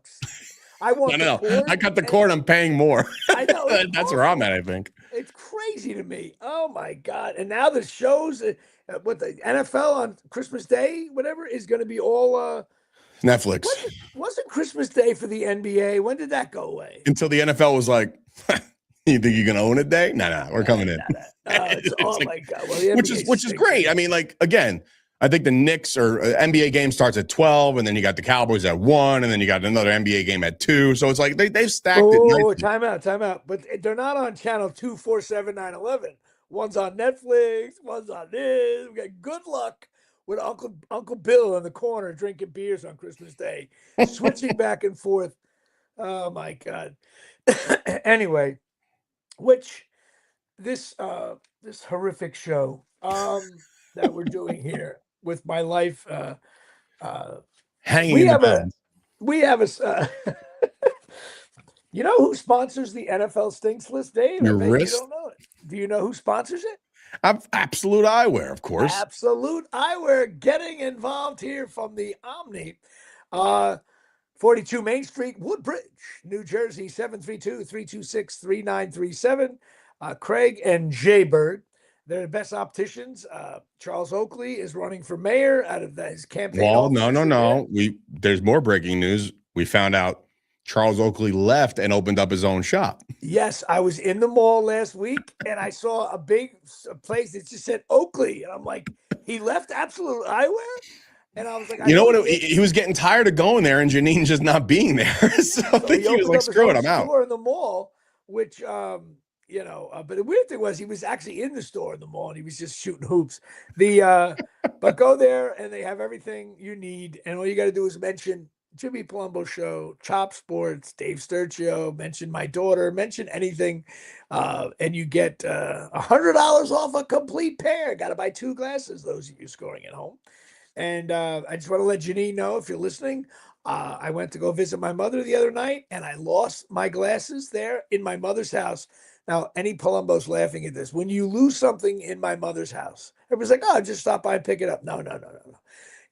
I want the cord. I cut the cord. I'm paying more. I know. That's where I'm at, I think. It's crazy to me. Oh my God. And now the shows, what the NFL on Christmas Day, whatever, is going to be all Netflix. Wasn't Christmas Day for the NBA? When did that go away? Until the NFL was like, you think you're gonna own a day? No, we're coming in. Oh my God! Well, which is great. I mean, like again, I think the Knicks or NBA game starts at 12, and then you got the Cowboys at 1, and then you got another NBA game at 2. So it's like they've stacked it. Oh, time out. But they're not on channel 247, 911. One's on Netflix. One's on this. We got good luck with Uncle Bill in the corner drinking beers on Christmas Day, switching back and forth. Oh my God. Anyway, which this horrific show that we're doing here with my life hanging we have a you know who sponsors the NFL Stinks list, Dave? Your wrist? You don't know it. Do you know who sponsors it? Absolute Eyewear, of course. Absolute Eyewear getting involved here from the Omni. 42 Main Street, Woodbridge, New Jersey, 732-326-3937. Craig and Jay Bird. They're the best opticians. Charles Oakley is running for mayor out of his campaign Well, office. no. There's more breaking news. We found out Charles Oakley left and opened up his own shop. Yes, I was in the mall last week and I saw a big place that just said Oakley. And I'm like, he left Absolute Eyewear? And I was like, You know what? He was getting tired of going there and Janine just not being there. So I think he was like, screw it, I'm out. In the mall, which, but the weird thing was he was actually in the store in the mall and he was just shooting hoops. But go there and they have everything you need. And all you got to do is mention Jimmy Palumbo Show, Chop Sports, Dave Sturcio, mention my daughter, mention anything, and you get $100 off a complete pair. Got to buy 2 glasses, those of you scoring at home. And I just want to let Janine know, if you're listening, I went to go visit my mother the other night, and I lost my glasses there in my mother's house. Now, any Palumbo's laughing at this. When you lose something in my mother's house, everybody's like, oh, just stop by and pick it up. No.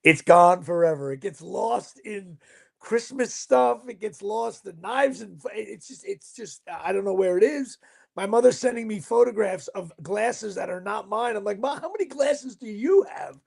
It's gone forever. It gets lost in Christmas stuff. It gets lost in knives, and it's just I don't know where it is. My mother's sending me photographs of glasses that are not mine. I'm like, Mom, how many glasses do you have?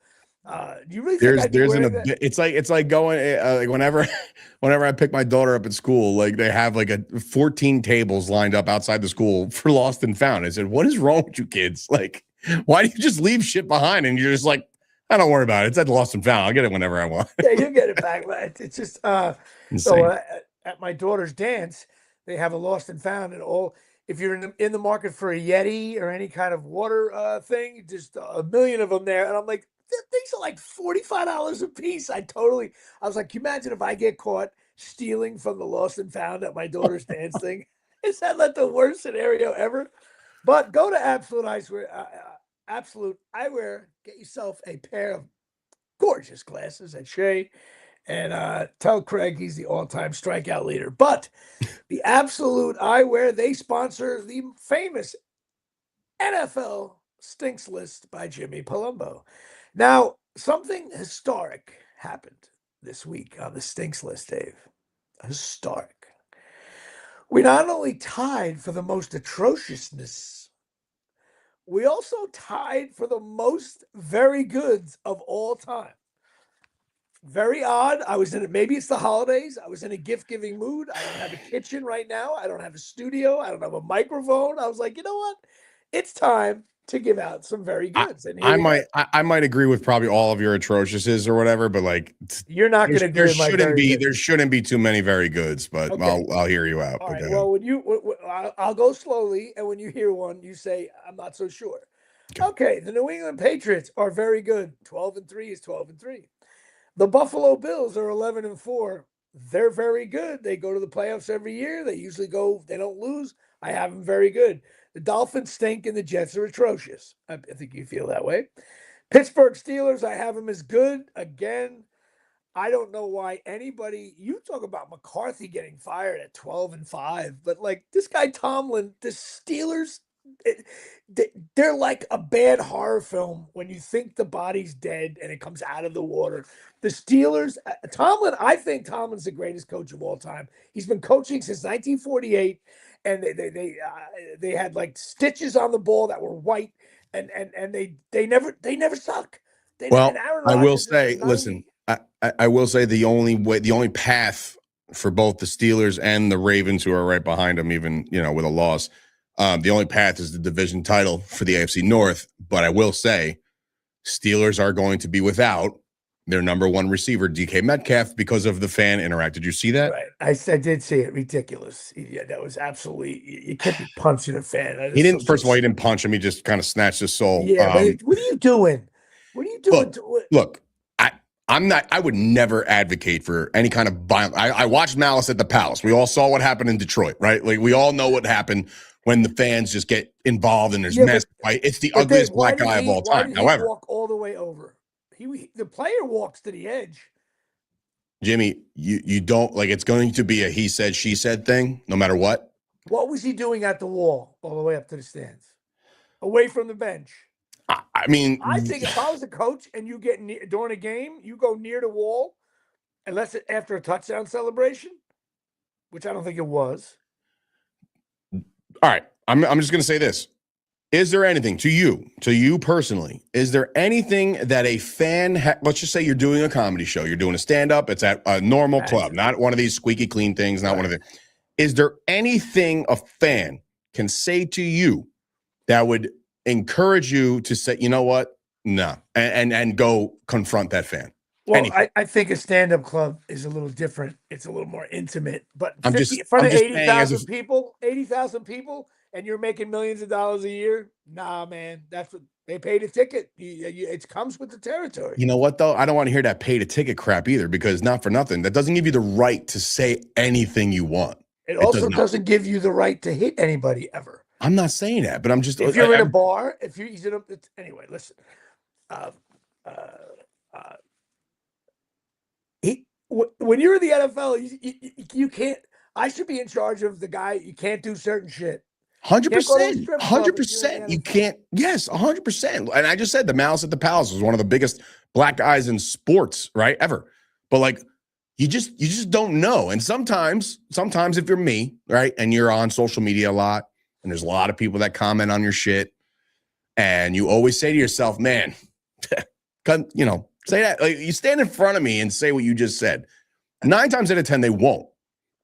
Do you really think it's like going like whenever I pick my daughter up at school, like they have like 14 tables lined up outside the school for lost and found. I said, what is wrong with you kids? Like, why do you just leave shit behind? And you're just like, I don't worry about it. It's at lost and found. I'll get it whenever I want. Yeah, you get it back. It's just so at my daughter's dance, they have a lost and found, and all. If you're in the market for a Yeti or any kind of water thing, just a million of them there. And I'm like, these are like $45 a piece. I was like, can you imagine if I get caught stealing from the lost and found at my daughter's dance thing? Is that like the worst scenario ever? But go to Absolute Eyewear, get yourself a pair of gorgeous glasses at Shea, and tell Craig he's the all-time strikeout leader. But the Absolute Eyewear, they sponsor the famous NFL Stinks List by Jimmy Palumbo. Now, something historic happened this week on the Stinks List, Dave. Historic. We not only tied for the most atrociousness, we also tied for the most very goods of all time. Very odd. I was in it. Maybe it's the holidays. I was in a gift-giving mood. I don't have a kitchen right now. I don't have a studio. I don't have a microphone. I was like, you know what? It's time to give out some very goods. And I might agree with probably all of your atrociouses or whatever, but like you're not going to agree with my very goods. There shouldn't be too many very goods, but okay. I'll hear you out. All right. Well, I'll go slowly, and when you hear one, you say I'm not so sure. Okay. The New England Patriots are very good. 12-3 is 12-3. The Buffalo Bills are 11-4. They're very good. They go to the playoffs every year. They usually go. They don't lose. I have them very good. The Dolphins stink and the Jets are atrocious. I think you feel that way. Pittsburgh Steelers, I have them as good. Again, I don't know why anybody, you talk about McCarthy getting fired at 12-5, but like this guy Tomlin, the Steelers, they're like a bad horror film when you think the body's dead and it comes out of the water. The Steelers, Tomlin, I think Tomlin's the greatest coach of all time. He's been coaching since 1948, and they had like stitches on the ball that were white, and they never suck. I will say, listen, I will say the only path for both the Steelers and the Ravens, who are right behind them, even with a loss. The only path is the division title for the AFC North. But I will say, Steelers are going to be without their number one receiver, DK Metcalf, because of the fan interact. Did you see that? Right. I did see it. Ridiculous. Yeah, that was absolutely. You can't be punching a fan. He didn't. First of all, he didn't punch him. He just kind of snatched his soul. Yeah. But what are you doing? What are you doing? Look. I'm not. I would never advocate for any kind of violence. I watched Malice at the Palace. We all saw what happened in Detroit, right? Like we all know what happened when the fans just get involved and there's massive fight. It's the ugliest black guy of all time. However, walk all the way over. The player walks to the edge. Jimmy, you don't like. It's going to be a he said she said thing, no matter what. What was he doing at the wall all the way up to the stands, away from the bench? I mean, I think if I was a coach and you get during a game, you go near the wall, unless after a touchdown celebration, which I don't think it was. All right, I'm just going to say this. Is there anything to you personally, is there anything that a fan, let's just say you're doing a comedy show, you're doing a stand-up, it's at a normal club, not one of these squeaky clean things, not one of the, is there anything a fan can say to you that would encourage you to say, you know what, no, and go confront that fan? Well, I think a stand-up club is a little different. It's a little more intimate. But I'm 50 just in front of saying 80,000 people, 80,000 people, and you're making millions of dollars a year. Nah, man, that's what they paid a ticket. It comes with the territory. You know what, though? I don't want to hear that pay to ticket crap either, because not for nothing, that doesn't give you the right to say anything you want. It also doesn't give you the right to hit anybody ever. I'm not saying that, but I'm just, if you're in a bar, if you're anyway, listen. When you're in the NFL, you can't. I should be in charge of the guy. You can't do certain shit. 100%. 100%. You can't. Yes, 100%. And I just said the Malice at the Palace was one of the biggest black guys in sports, right? Ever. But like, you just don't know. And sometimes if you're me, right, and you're on social media a lot, and there's a lot of people that comment on your shit, and you always say to yourself, man, you know, say that. Like, you stand in front of me and say what you just said. 9 times out of 10, they won't.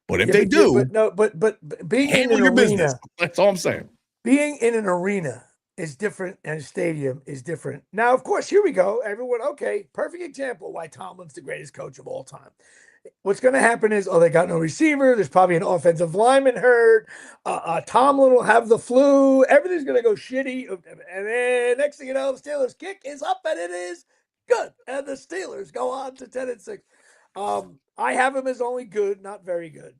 But if they do, but being in an your arena, business. That's all I'm saying. Being in an arena is different, and a stadium is different. Now, of course, here we go. Everyone, okay, perfect example why Tomlin's the greatest coach of all time. What's going to happen is, they got no receiver. There's probably an offensive lineman hurt. Tomlin will have the flu. Everything's going to go shitty. And then next thing you know, the Steelers kick is up, and it is good. And the Steelers go on to 10-6. I have him as only good, not very good.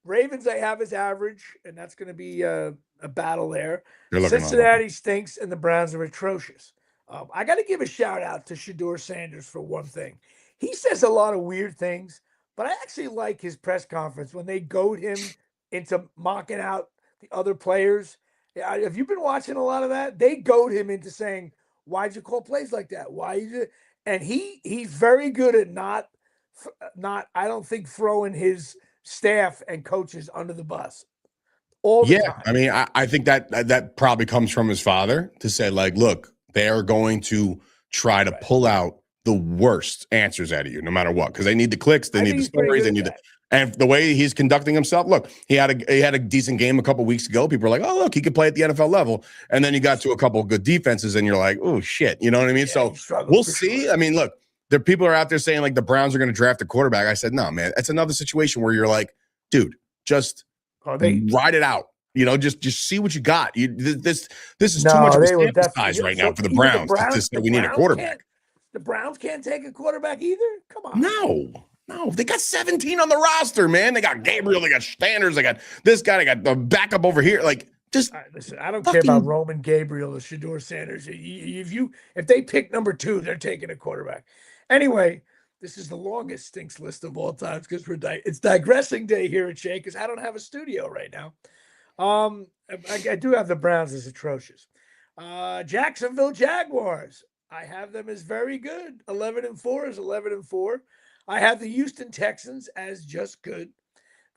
Ravens I have as average, and that's going to be a battle there. Cincinnati stinks, and the Browns are atrocious. I got to give a shout out to Shedeur Sanders for one thing. He says a lot of weird things, but I actually like his press conference when they goad him into mocking out the other players. Have you been watching a lot of that? They goad him into saying, "Why'd you call plays like that? Why you did?" And he's very good at not. I don't think throwing his staff and coaches under the bus all the time. I mean, I think that probably comes from his father to say, like, look, they are going to try to pull out the worst answers out of you, no matter what, because they need the clicks, they need the stories, they need and the way he's conducting himself. Look, he had a decent game a couple weeks ago. People are like, oh, look, he could play at the NFL level, and then you got to a couple of good defenses, and you're like, oh shit, you know what I mean? So we'll see. Sure. I mean, look, people are out there saying like the Browns are going to draft a quarterback. I said, no, man, it's another situation where you're like, dude, just ride it out. You know, just see what you got. This is too much of a sample size right now for the Browns to say we need a quarterback. The Browns can't take a quarterback either? Come on. No. They got 17 on the roster, man. They got Gabriel, they got Standers, they got this guy, they got the backup over here. Like, just listen, I don't care about Roman Gabriel or Shedeur Sanders. If they pick number 2, they're taking a quarterback. Anyway, this is the longest stinks list of all times because it's digressing day here at Shea because I don't have a studio right now. I do have the Browns as atrocious. Jacksonville Jaguars. I have them as very good. 11-4 is 11-4. I have the Houston Texans as just good.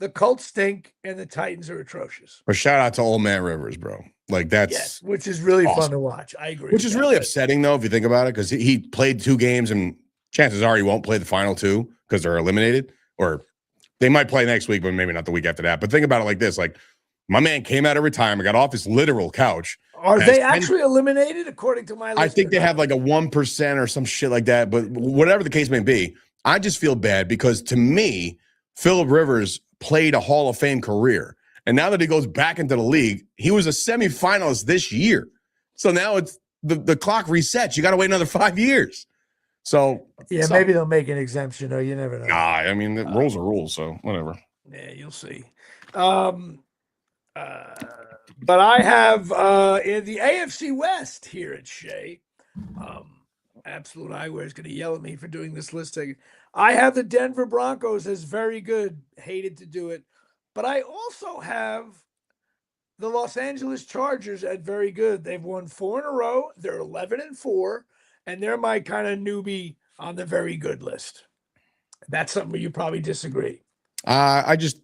The Colts stink, and the Titans are atrocious. But shout out to Old Man Rivers, bro. Like, that's which is really fun to watch. I agree. Which is really upsetting, though, if you think about it, because he played 2 games, and chances are he won't play the final 2 because they're eliminated. Or they might play next week, but maybe not the week after that. But think about it like this: like, my man came out of retirement, got off his literal couch. Are they actually eliminated according to my list? I think they have like a 1% or some shit like that. But whatever the case may be, I just feel bad because to me, Phillip Rivers played a Hall of Fame career. And now that he goes back into the league, he was a semifinalist this year. So now it's the clock resets. You got to wait another 5 years. So maybe they'll make an exemption, or you never know. I mean, the rules are rules, so whatever. Yeah, you'll see. But I have in the AFC West here at Shea, Absolute Eyewear is going to yell at me for doing this list. I have the Denver Broncos as very good. Hated to do it. But I also have the Los Angeles Chargers at very good. They've won 4 in a row. They're 11-4, and they're my kind of newbie on the very good list. That's something where you probably disagree. I just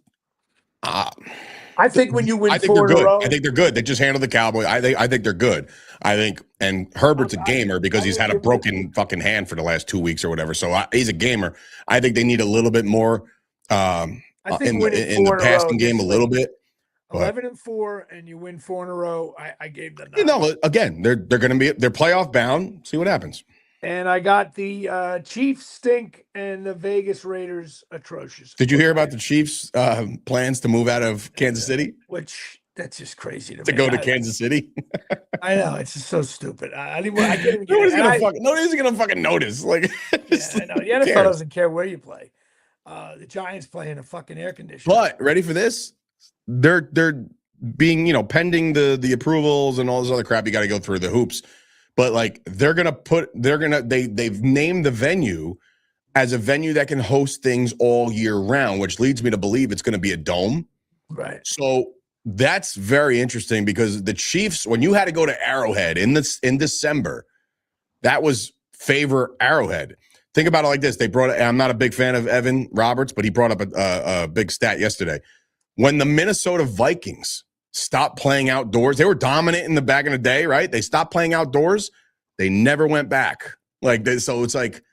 I think when you win I think they're 4 in a good. I row, think they're good. They just handled the Cowboys. I think they're good. I think, and Herbert's a I, gamer because I'm he's going to had a give you. broken fucking hand for the last 2 weeks or whatever. So he's a gamer. I think they need a little bit more I think in winning the 4 in a row passing game a this little late, bit. But 11-4, and you win 4 in a row. I gave the you nod. know, again, they're going to be they're playoff bound. See what happens. And I got the Chiefs stink and the Vegas Raiders atrocious. Of Did you course, hear about the Chiefs' plans to move out of Kansas City which that's just crazy to to me. go to Kansas City? I know it's just so stupid. I can't even get Nobody's it. gonna nobody's gonna fucking notice. Like, Yeah, I know the who NFL cares? doesn't care where you play. The Giants play in a fucking air conditioner. But ready for this? They're being, pending the approvals and all this other crap. You got to go through the hoops. But like they've named the venue as a venue that can host things all year round, which leads me to believe it's going to be a dome. Right. So that's very interesting because the Chiefs, when you had to go to Arrowhead in December, that was favor Arrowhead. Think about it like this. I'm not a big fan of Evan Roberts, but he brought up a big stat yesterday. When the Minnesota Vikings stopped playing outdoors, they were dominant in the back in the day, right? They stopped playing outdoors. They never went back. So it's like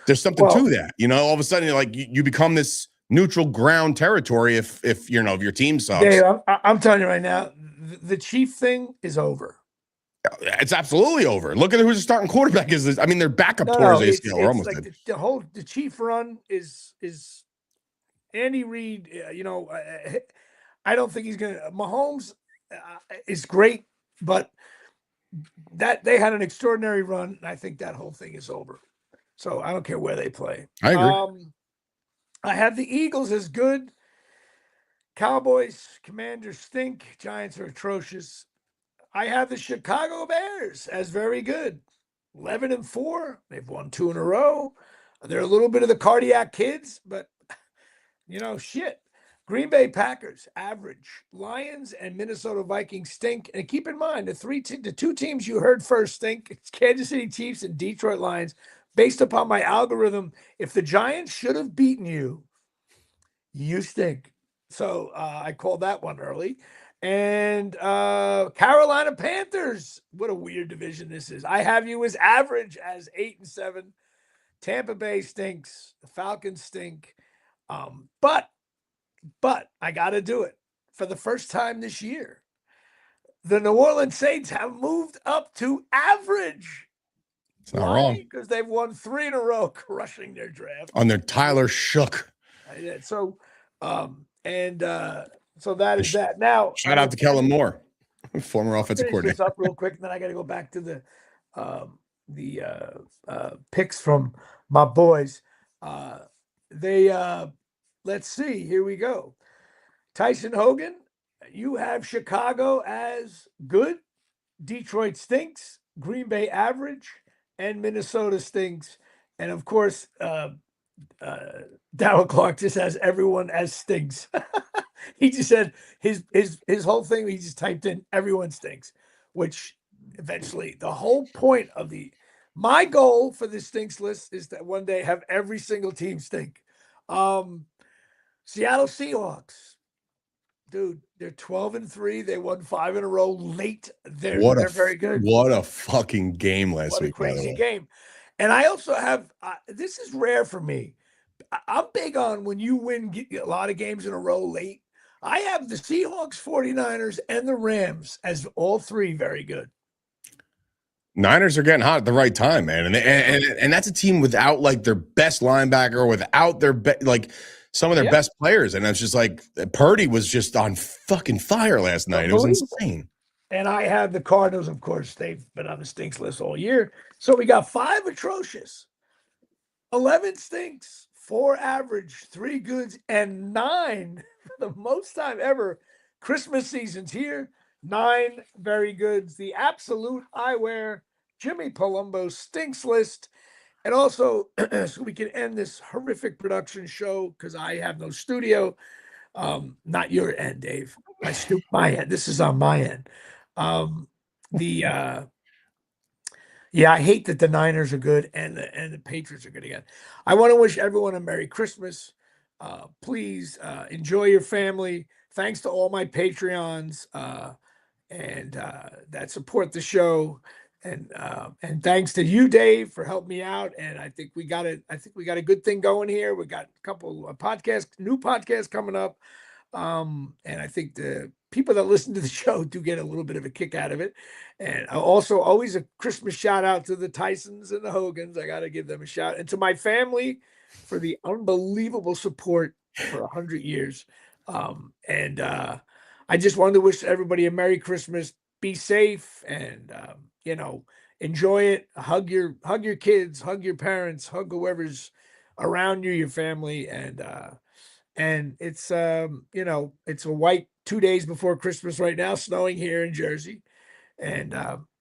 there's something to that. All of a sudden, you become this neutral ground territory if your team sucks. Dave, I'm telling you right now, the Chief thing is over. It's absolutely over. Look at who's the starting quarterback is. I mean, their backup towards ACL or almost like did. the Chief run is Andy Reid. I don't think he's gonna. Mahomes is great, but that they had an extraordinary run. And I think that whole thing is over. So I don't care where they play. I agree. I have the Eagles as good. Cowboys, Commanders stink. Giants are atrocious. I have the Chicago Bears as very good. 11-4. They've won 2 in a row. They're a little bit of the cardiac kids, but shit. Green Bay Packers average. Lions and Minnesota Vikings stink. And keep in mind the 2 teams you heard first stink. It's Kansas City Chiefs and Detroit Lions. Based upon my algorithm, if the Giants should have beaten you, you stink. So I called that one early. And Carolina Panthers. What a weird division this is. I have you as average as 8-7. Tampa Bay stinks. The Falcons stink. But I got to do it. For the first time this year, the New Orleans Saints have moved up to average. It's not wrong. Because they've won 3 in a row, crushing their draft. On their Tyler Shook. So that is that. Now, shout out to Kellen Moore, former offensive coordinator. This up real quick, and then I got to go back to the picks from my boys. Let's see. Here we go. Tyson Hogan, you have Chicago as good. Detroit stinks. Green Bay average, and Minnesota stinks. And of course, Darryl Clark just has everyone as stinks. He just said his whole thing. He just typed in everyone stinks, which eventually the whole point of my goal for this stinks list is that one day have every single team stink. Seattle Seahawks, dude, they're 12-3. They won 5 in a row late. They're very good. What a fucking game last week. What a crazy game. And I also have this is rare for me. I'm big on when you win a lot of games in a row late. I have the Seahawks, 49ers, and the Rams as all 3 very good. Niners are getting hot at the right time, man. And that's a team without like their best linebacker, without their some of their best players. And it's just like Purdy was just on fucking fire last night. It was insane. And I have the Cardinals, of course. They've been on the stinks list all year. So we got 5 atrocious, 11 stinks, 4 average, 3 goods, and 9 for the most time ever. Christmas season's here. 9 very goods. The absolute eyewear Jimmy Palumbo stinks list. And also, so we can end this horrific production show because I have no studio. Not your end, Dave. My end. This is on my end. Yeah, I hate that the Niners are good and the Patriots are good again. I want to wish everyone a Merry Christmas. Please enjoy your family. Thanks to all my Patreons and that support the show, and thanks to you, Dave, for helping me out. And I think we got it. I think we got a good thing going here. We got a couple of new podcasts coming up. And I think the people that listen to the show do get a little bit of a kick out of it. And also, always a Christmas shout out to the Tysons and the Hogans. I got to give them a shout, and to my family for the unbelievable support for 100 years. And I just wanted to wish everybody a Merry Christmas. Be safe, and enjoy it. Hug your kids, hug your parents, hug whoever's around you, your family, and it's it's a white 2 days before Christmas right now, snowing here in Jersey, and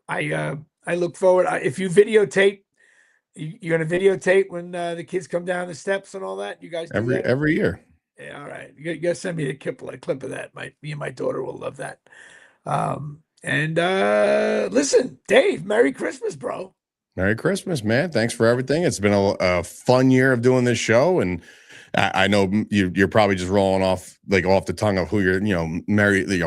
I look forward. If you videotape, you're gonna videotape when the kids come down the steps and all that. You guys do that Every year. Yeah, all right. You gotta send me a clip of that. Me and my daughter will love that. And listen, Dave, Merry Christmas, bro. Merry Christmas, man. Thanks for everything. It's been a fun year of doing this show. And I know you're probably just rolling off the tongue of who you're,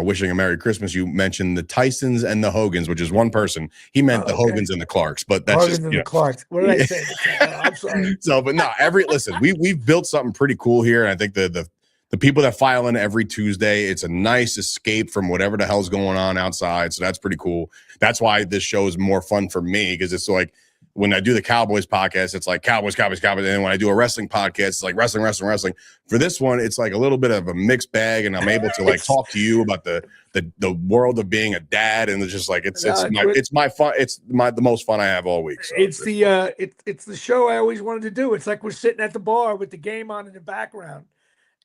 wishing a Merry Christmas. You mentioned the Tysons and the Hogans, which is one person. He meant the Hogans and the Clarks, but that's Hogans and the Clarks. What did I say? I'm sorry. So, but no, listen, we've built something pretty cool here. And I think the people that file in every Tuesday, it's a nice escape from whatever the hell's going on outside. So that's pretty cool. That's why this show is more fun for me, because it's like when I do the Cowboys podcast, it's like Cowboys. And then when I do a wrestling podcast, it's like wrestling. For this one, it's like a little bit of a mixed bag, and I'm able to like talk to you about the world of being a dad, and it's just like it's my fun. It's the most fun I have all week. So it's the show I always wanted to do. It's like we're sitting at the bar with the game on in the background.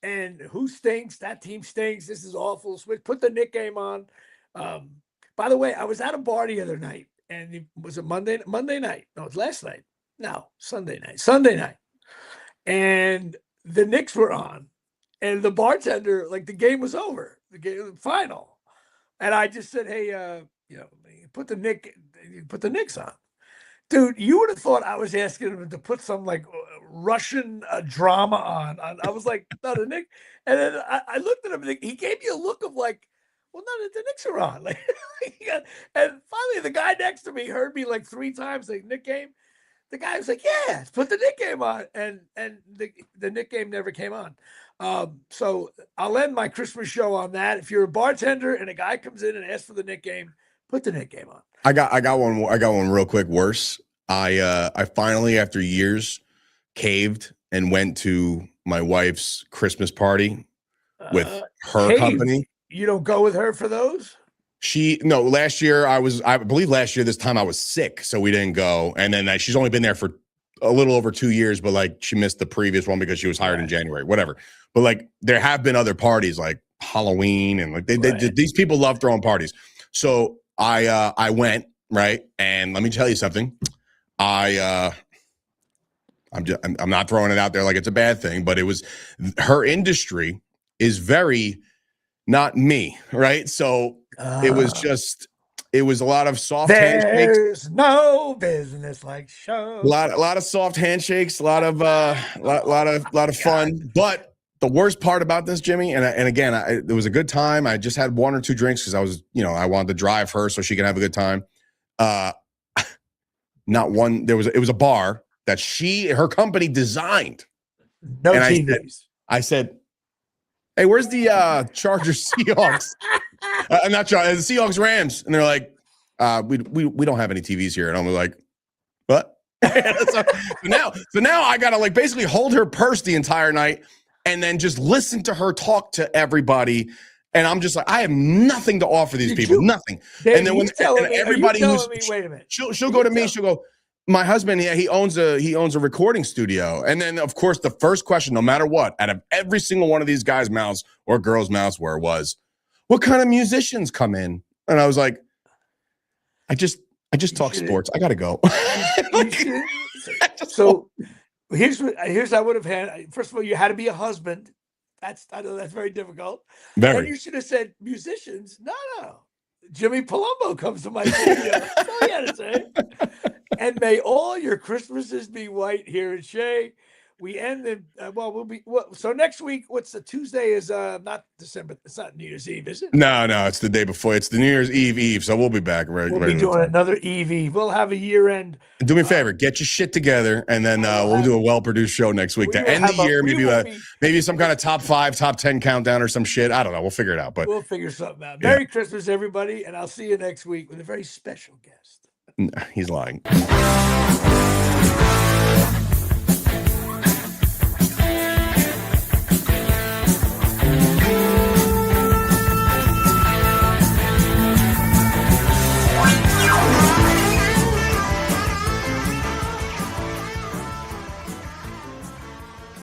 And who stinks? That team stinks. This is awful. Put the Nick game on. By the way, I was at a bar the other night, and it was a Monday night. No, it's last night. No, Sunday night. And the Knicks were on, and the bartender, like the game was over, the final, and I just said, "Hey, put the Knicks on." Dude, you would have thought I was asking him to put some like Russian drama on. I was like, no, the Knicks. And then I looked at him, and he gave me a look of like, well, no, the Knicks are on. Like, and finally, the guy next to me heard me like 3 times, like, Knick game. The guy was like, yeah, put the Knick game on. And the Knick game never came on. So I'll end my Christmas show on that. If you're a bartender and a guy comes in and asks for the Knick game, put the Knick game on. I got one real quick worse. I finally, after years, caved and went to my wife's Christmas party with her company. You don't go with her for those? Last year I believe this time I was sick, so we didn't go. And then she's only been there for a little over 2 years, but like she missed the previous one because she was hired in January, whatever. But like there have been other parties like Halloween, and like these people love throwing parties. So I went, right, and let me tell you something. I'm not throwing it out there like it's a bad thing, but it was her industry is very not me, right? So it was a lot of soft handshakes. There's no business like show. A lot of soft handshakes, a lot of fun. But the worst part about this, Jimmy, and again, it was a good time. I just had 1 or 2 drinks because I was, I wanted to drive her so she can have a good time. Not one. It was a bar that her company designed. No TVs. I said, "Hey, where's the Chargers Seahawks? Not Chargers, the Seahawks Rams." And they're like, "We don't have any TVs here." And I'm like, "What?" so now I gotta like basically hold her purse the entire night and then just listen to her talk to everybody. And I'm just like, I have nothing to offer these people, nothing. Dave, and then when everybody wait a minute, she'll go to me, she'll go, my husband, he owns a recording studio. And then of course the first question, no matter what, out of every single one of these guys' mouths or girls' mouths was, what kind of musicians come in? And I was like, I just talk sports. I gotta go. So here's I would have had. First of all, you had to be a husband. I know that's very difficult. Very. And you should have said musicians. No. Jimmy Palumbo comes to my studio. That's all you had to say. And may all your Christmases be white here at Shea. We end the so next week. What's the Tuesday? Is not December. It's not New Year's Eve, is it? No, it's the day before. It's the New Year's Eve. So we'll be back We'll be doing another Eve. We'll have a year end. Do me a favor, get your shit together, and then we'll do a well-produced show next week to end the year. Maybe some kind of top 5, top 10 countdown or some shit. I don't know. We'll figure it out, but we'll figure something out. Merry Christmas, everybody, and I'll see you next week with a very special guest. He's lying.